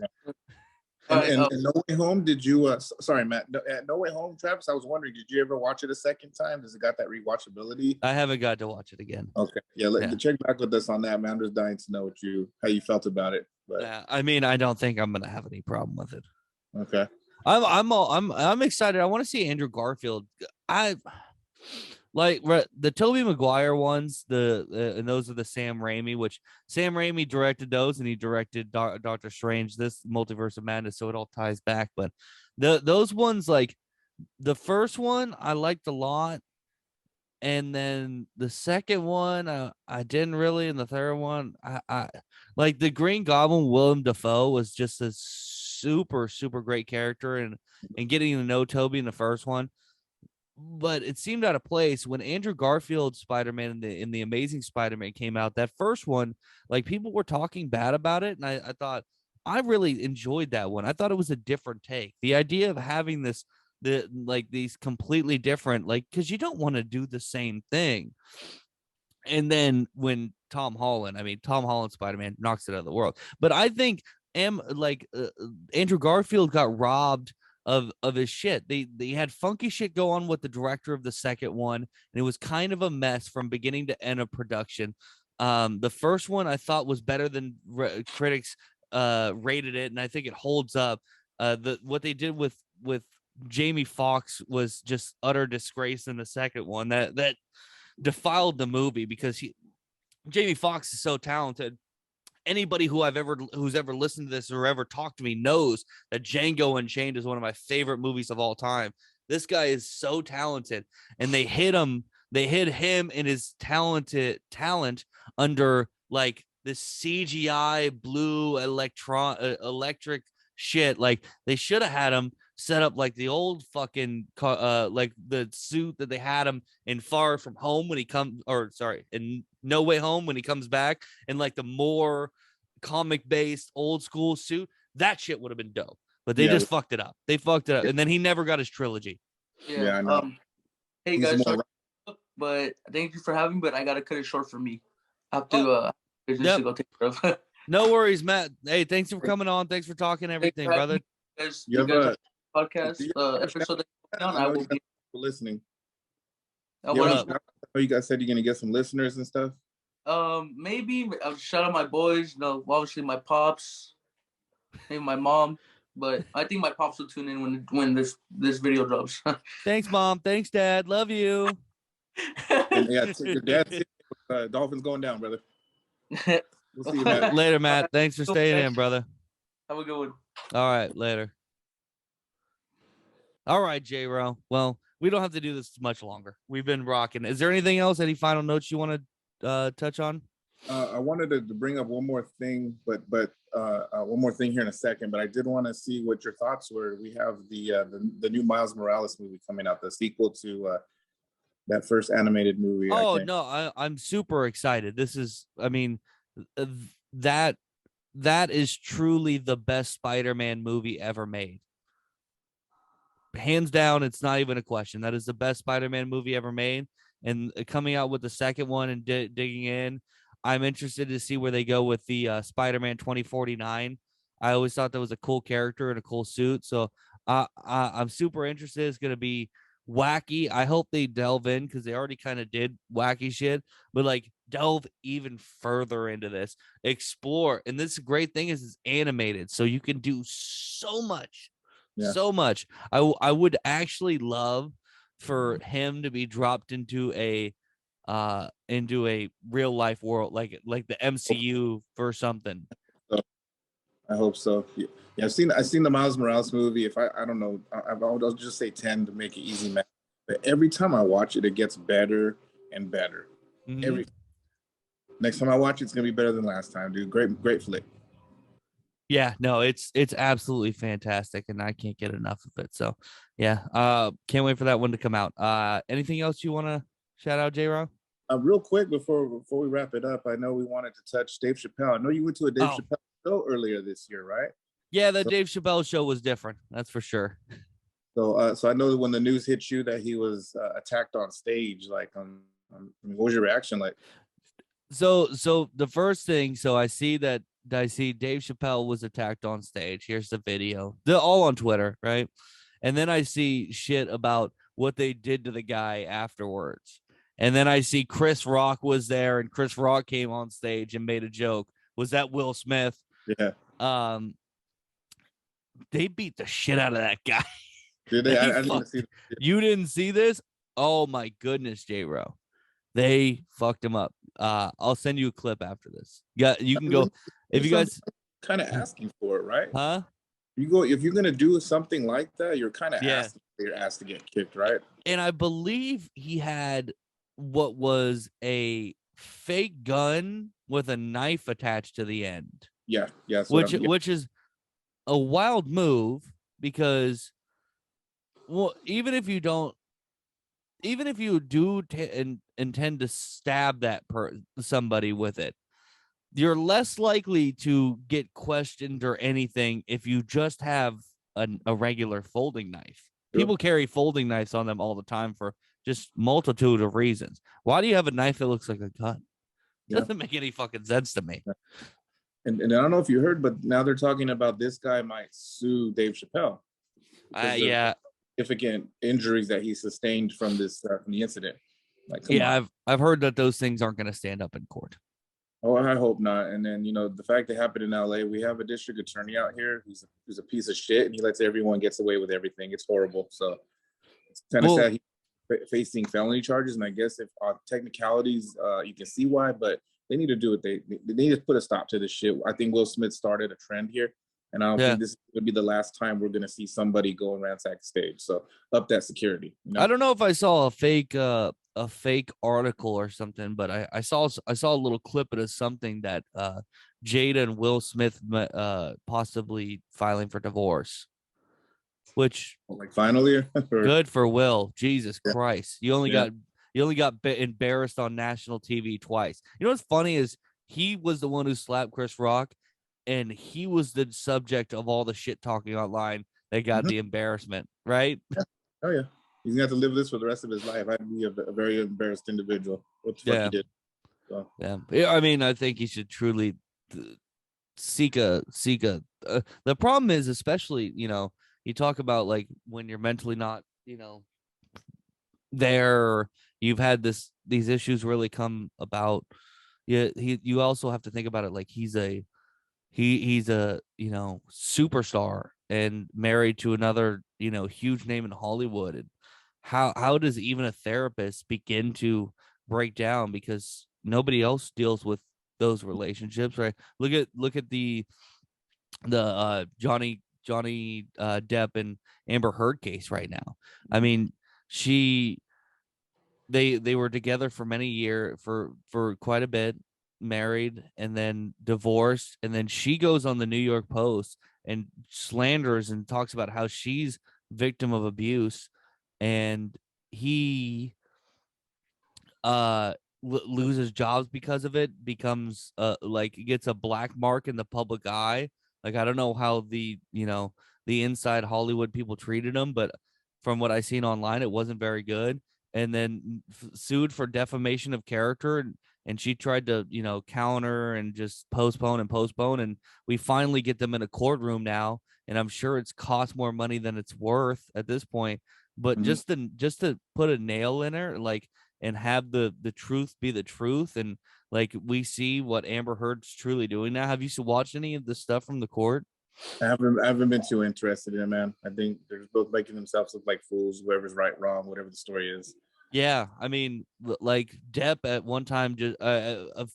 And No Way Home, did you sorry Matt, No Way Home, Travis, I was wondering, did you ever watch it a second time? Does it got that rewatchability? I haven't got to watch it again. Okay, check back with us on that, man. I'm just dying to know how you felt about it. But yeah, I mean, I don't think I'm gonna have any problem with it. Okay. I'm excited. I want to see Andrew Garfield. I like the Tobey Maguire ones, and those are the Sam Raimi, which Sam Raimi directed those, and he directed Doctor Strange, this Multiverse of Madness, so it all ties back. But those ones, like the first one, I liked a lot, and then the second one, I didn't really, and the third one, I like the Green Goblin. Willem Dafoe was just a super great character, and getting to know Toby in the first one. But it seemed out of place when Andrew Garfield's Spider-Man in the Amazing Spider-Man came out. That first one, like people were talking bad about it, and I thought I really enjoyed that one. I thought it was a different take. The idea of having these completely different, like, because you don't want to do the same thing. And then when Tom Holland Spider-Man knocks it out of the world. But I think Andrew Garfield got robbed of his shit. They had funky shit go on with the director of the second one, and it was kind of a mess from beginning to end of production. The first one I thought was better than critics rated it, and I think it holds up. What they did with Jamie Foxx was just utter disgrace in the second one. That defiled the movie because Jamie Foxx is so talented. Anybody who's ever listened to this or ever talked to me knows that Django Unchained is one of my favorite movies of all time. This guy is so talented, and they hid him and his talent under like this CGI blue electric shit. Like they should have had him set up like the old fucking like the suit that they had him in Far From Home when he comes, or sorry, in No Way Home when he comes back, and like the more comic based old school suit. That shit would have been dope, but they just fucked it up. They fucked it up, and then he never got his trilogy. Yeah, I know. Hey guys, but thank you for having me, but I gotta cut it short for me. I have to business to go take care of. No worries, Matt. Hey, thanks for coming on. Thanks for talking everything, brother. You guys podcast episode on, I will be listening. You guys said you're gonna get some listeners and stuff. Maybe I'll shout out my boys. No, obviously my pops, maybe my mom, but I think my pops will tune in when this video drops. Thanks, Mom. Thanks, Dad. Love you. And your dad. Dolphins going down, brother. We'll see you, Matt. Later, Matt. Thanks for staying in, brother. Have a good one. All right, later. All right, J-Ro. Well, we don't have to do this much longer. We've been rocking. Is there anything else? Any final notes you want to touch on? I wanted to bring up one more thing, but one more thing here in a second. But I did want to see what your thoughts were. We have the new Miles Morales movie coming out, the sequel to that first animated movie. Oh no, I'm super excited. This is, I mean, that that is truly the best Spider-Man movie ever made. Hands down, it's not even a question. That is the best Spider-Man movie ever made. And coming out with the second one and digging in, I'm interested to see where they go with the Spider-Man 2049. I always thought that was a cool character and a cool suit. So I'm super interested. It's going to be wacky. I hope they delve in because they already kind of did wacky shit, but like delve even further into this, explore. And this great thing is it's animated, so you can do so much. Yeah. So much. I would actually love for him to be dropped into a real life world, like the MCU for something. So, I hope so. Yeah, I've seen the Miles Morales movie. If I don't know, I'll just say 10 to make it easy, man. But every time I watch it, it gets better and better. Mhm. Next time I watch it, it's gonna be better than last time, dude. Great flick. Yeah, no, it's absolutely fantastic, and I can't get enough of it. So, yeah, can't wait for that one to come out. Anything else you want to shout out, J-Ro? Real quick before we wrap it up, I know we wanted to touch Dave Chappelle. I know you went to a Dave Chappelle show earlier this year, right? Yeah, the Dave Chappelle show was different. That's for sure. So, so I know that when the news hit you that he was attacked on stage, like, what was your reaction like? So the first thing, I see Dave Chappelle was attacked on stage. Here's the video. They're all on Twitter, right? And then I see shit about what they did to the guy afterwards. And then I see Chris Rock was there, and Chris Rock came on stage and made a joke. Was that Will Smith? Yeah. They beat the shit out of that guy. Did they? I didn't see. You didn't see this? Oh my goodness, J-Ro. They fucked him up. I'll send you a clip after this. Yeah, you can go if you guys kind of asking for it, right? Huh? If you're gonna do something like that, you're kind of asking for your ass to get kicked, right? And I believe he had what was a fake gun with a knife attached to the end. Yeah, which is a wild move because, well, even if you do intend to stab somebody with it, you're less likely to get questioned or anything if you just have a regular folding knife. Sure. People carry folding knives on them all the time for just multitude of reasons. Why do you have a knife that looks like a gun? Yeah. Doesn't make any fucking sense to me. And I don't know if you heard, but now they're talking about this guy might sue Dave Chappelle. Yeah. Significant injuries that he sustained from this from the incident. Like, yeah, I've heard that those things aren't going to stand up in court. Oh, I hope not. And then, the fact that happened in LA, we have a district attorney out here who's a piece of shit, and he lets everyone get away with everything. It's horrible. So it's kind of sad he's facing felony charges. And I guess if on technicalities, you can see why, but they need to do it. They need to put a stop to this shit. I think Will Smith started a trend here, and I don't think this is going to be the last time we're going to see somebody go and ransack the stage. So up that security. I don't know if I saw a fake article or something, but I saw a little clip of something that Jada and Will Smith possibly filing for divorce, which like finally good for Will. Jesus Christ, you only got embarrassed on national TV twice. You know what's funny is he was the one who slapped Chris Rock, and he was the subject of all the shit talking online that got the embarrassment, right? Yeah. Oh yeah. He's gonna have to live this for the rest of his life. I'd be a very embarrassed individual. What the fuck he did. So. Yeah. I mean, I think he should truly seek a. The problem is, especially, you talk about like when you're mentally not, there. You've had these issues really come about. Yeah, you also have to think about it like he's a superstar and married to another huge name in Hollywood. And how does even a therapist begin to break down, because nobody else deals with those relationships, right? Look at the Johnny Depp and Amber Heard case right now. I mean, they were together for many years, for quite a bit, married, and then divorced, and then she goes on the New York Post and slanders and talks about how she's victim of abuse, and he loses jobs because of it, becomes like gets a black mark in the public eye. Like I don't know how the the inside Hollywood people treated him, but from what I seen online, it wasn't very good. And then sued for defamation of character, and she tried to counter and just postpone and postpone, and we finally get them in a courtroom now, and I'm sure it's cost more money than it's worth at this point. But just to put a nail in her, like, and have the truth be the truth, and like we see what Amber Heard's truly doing now. Have you watched any of the stuff from the court? I haven't been too interested in it, man. I think they're both making themselves look like fools, whoever's right, wrong, whatever the story is. Yeah, I mean, like Depp at one time, just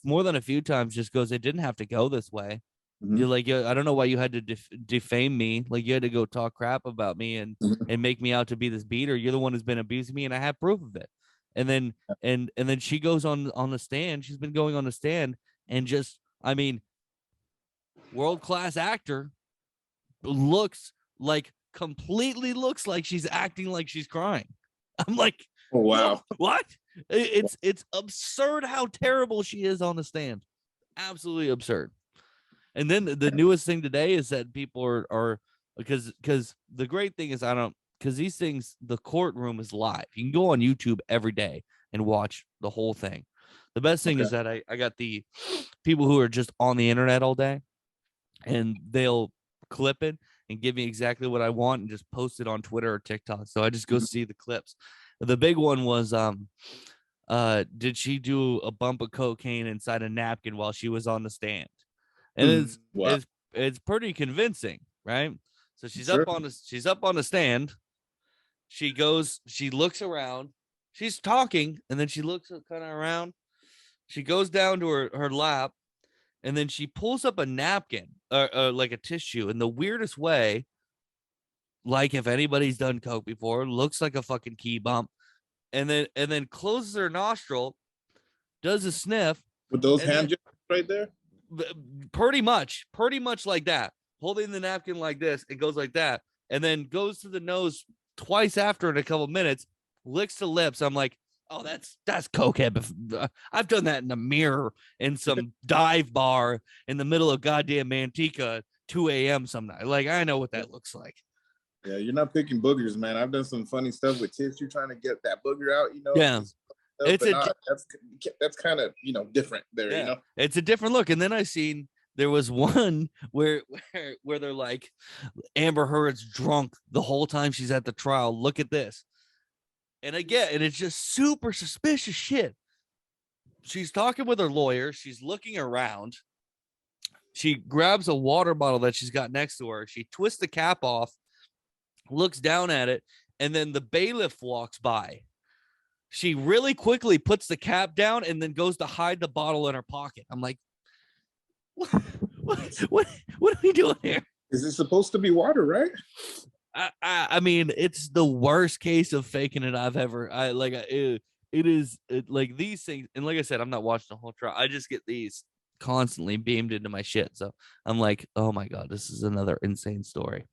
more than a few times, just goes, it didn't have to go this way. You're like, I don't know why you had to defame me. Like, you had to go talk crap about me and make me out to be this beater. You're the one who's been abusing me, and I have proof of it. And then and then she goes on the stand. She's been going on the stand, and just, I mean, world-class actor, completely looks like she's acting like she's crying. I'm like, oh wow, what? It's absurd how terrible she is on the stand. Absolutely absurd. And then the newest thing today is that people are because the great thing is, because these things, the courtroom is live. You can go on YouTube every day and watch the whole thing. The best thing is that I got the people who are just on the internet all day, and they'll clip it and give me exactly what I want and just post it on Twitter or TikTok. So I just go see the clips. The big one was, did she do a bump of cocaine inside a napkin while she was on the stand? And it's pretty convincing, right? So she's up on the stand. She looks around, she's talking, and then she looks kind of around. She goes down to her lap, and then she pulls up a napkin or like a tissue in the weirdest way. Like, if anybody's done coke before, looks like a fucking key bump, and then closes her nostril, does a sniff with those hand gestures right there. Pretty much like that, holding the napkin like this, it goes like that, and then goes to the nose twice after in a couple minutes, licks the lips. I'm like, oh, that's cokehead. I've done that in a mirror in some dive bar in the middle of goddamn Manteca, 2 a.m. some night. Like, I know what that looks like. Yeah, you're not picking boogers, man. I've done some funny stuff with tissue trying to get that booger out, Yeah. That's kind of different there. It's a different look. And then I seen there was one where they're like, Amber Heard's drunk the whole time she's at the trial. Look at this. And it's just super suspicious shit. She's talking with her lawyer. She's looking around. She grabs a water bottle that she's got next to her. She twists the cap off, looks down at it, and then the bailiff walks by. She really quickly puts the cap down and then goes to hide the bottle in her pocket. I'm like, what are we doing here? Is it supposed to be water, right? I mean, it's the worst case of faking it I've ever. It is like these things. And like I said, I'm not watching the whole trial. I just get these constantly beamed into my shit. So I'm like, oh my God, this is another insane story.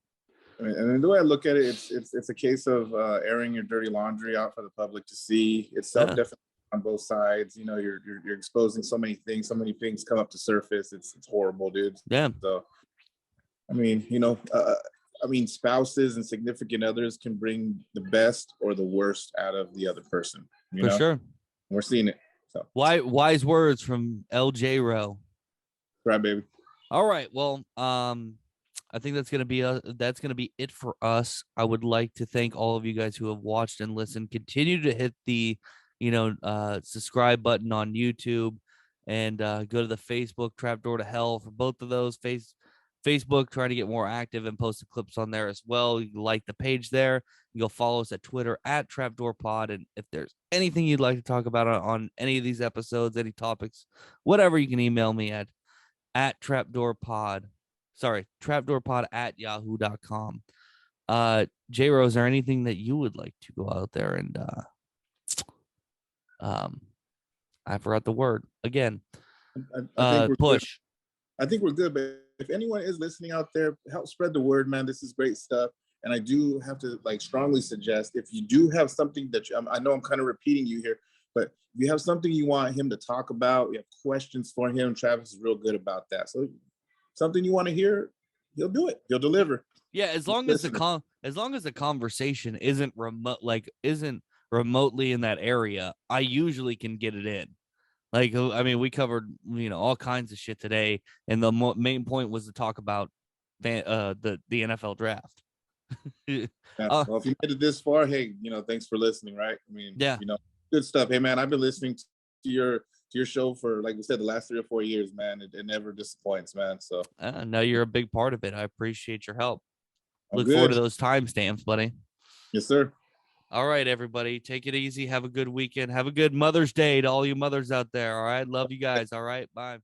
And the way I look at it, it's a case of airing your dirty laundry out for the public to see. It's self-definition on both sides. You're exposing so many things. So many things come up to surface. It's horrible, dude. Yeah. So, I mean, spouses and significant others can bring the best or the worst out of the other person. For sure. We're seeing it. So wise words from LJ Rowe. Right, baby. All right. Well, I think that's gonna be it for us. I would like to thank all of you guys who have watched and listened. Continue to hit the, subscribe button on YouTube, and go to the Facebook Trapdoor to Hell for both of those. Facebook, trying to get more active and post the clips on there as well. You like the page there. You'll follow us at Twitter at Trapdoor Pod. And if there's anything you'd like to talk about on any of these episodes, any topics, whatever, you can email me at trapdoorpod@yahoo.com. J-Ro, is there anything that you would like to go out there and I forgot the word again. I think push. I think we're good, but if anyone is listening out there, help spread the word, man. This is great stuff. And I do have to strongly suggest, if you do have something that I know I'm kind of repeating you here, But if you have something you want him to talk about, you have questions for him, Travis is real good about that. So something you want to hear, he'll do it. He'll deliver. Yeah, as long as the conversation isn't remotely in that area, I usually can get it in. Like, I mean, we covered, all kinds of shit today, and the main point was to talk about the NFL draft. Yeah. Well, if you made it this far, hey, thanks for listening, right? I mean, yeah, good stuff. Hey, man, I've been listening to your show for, like we said, the last 3 or 4 years, man. It never disappoints, man. So no, you're a big part of it. I appreciate your help. I'm Look good. forward to those timestamps, buddy. Yes, sir. All right, everybody. Take it easy. Have a good weekend. Have a good Mother's Day to all you mothers out there. All right. Love you guys. All right. Bye.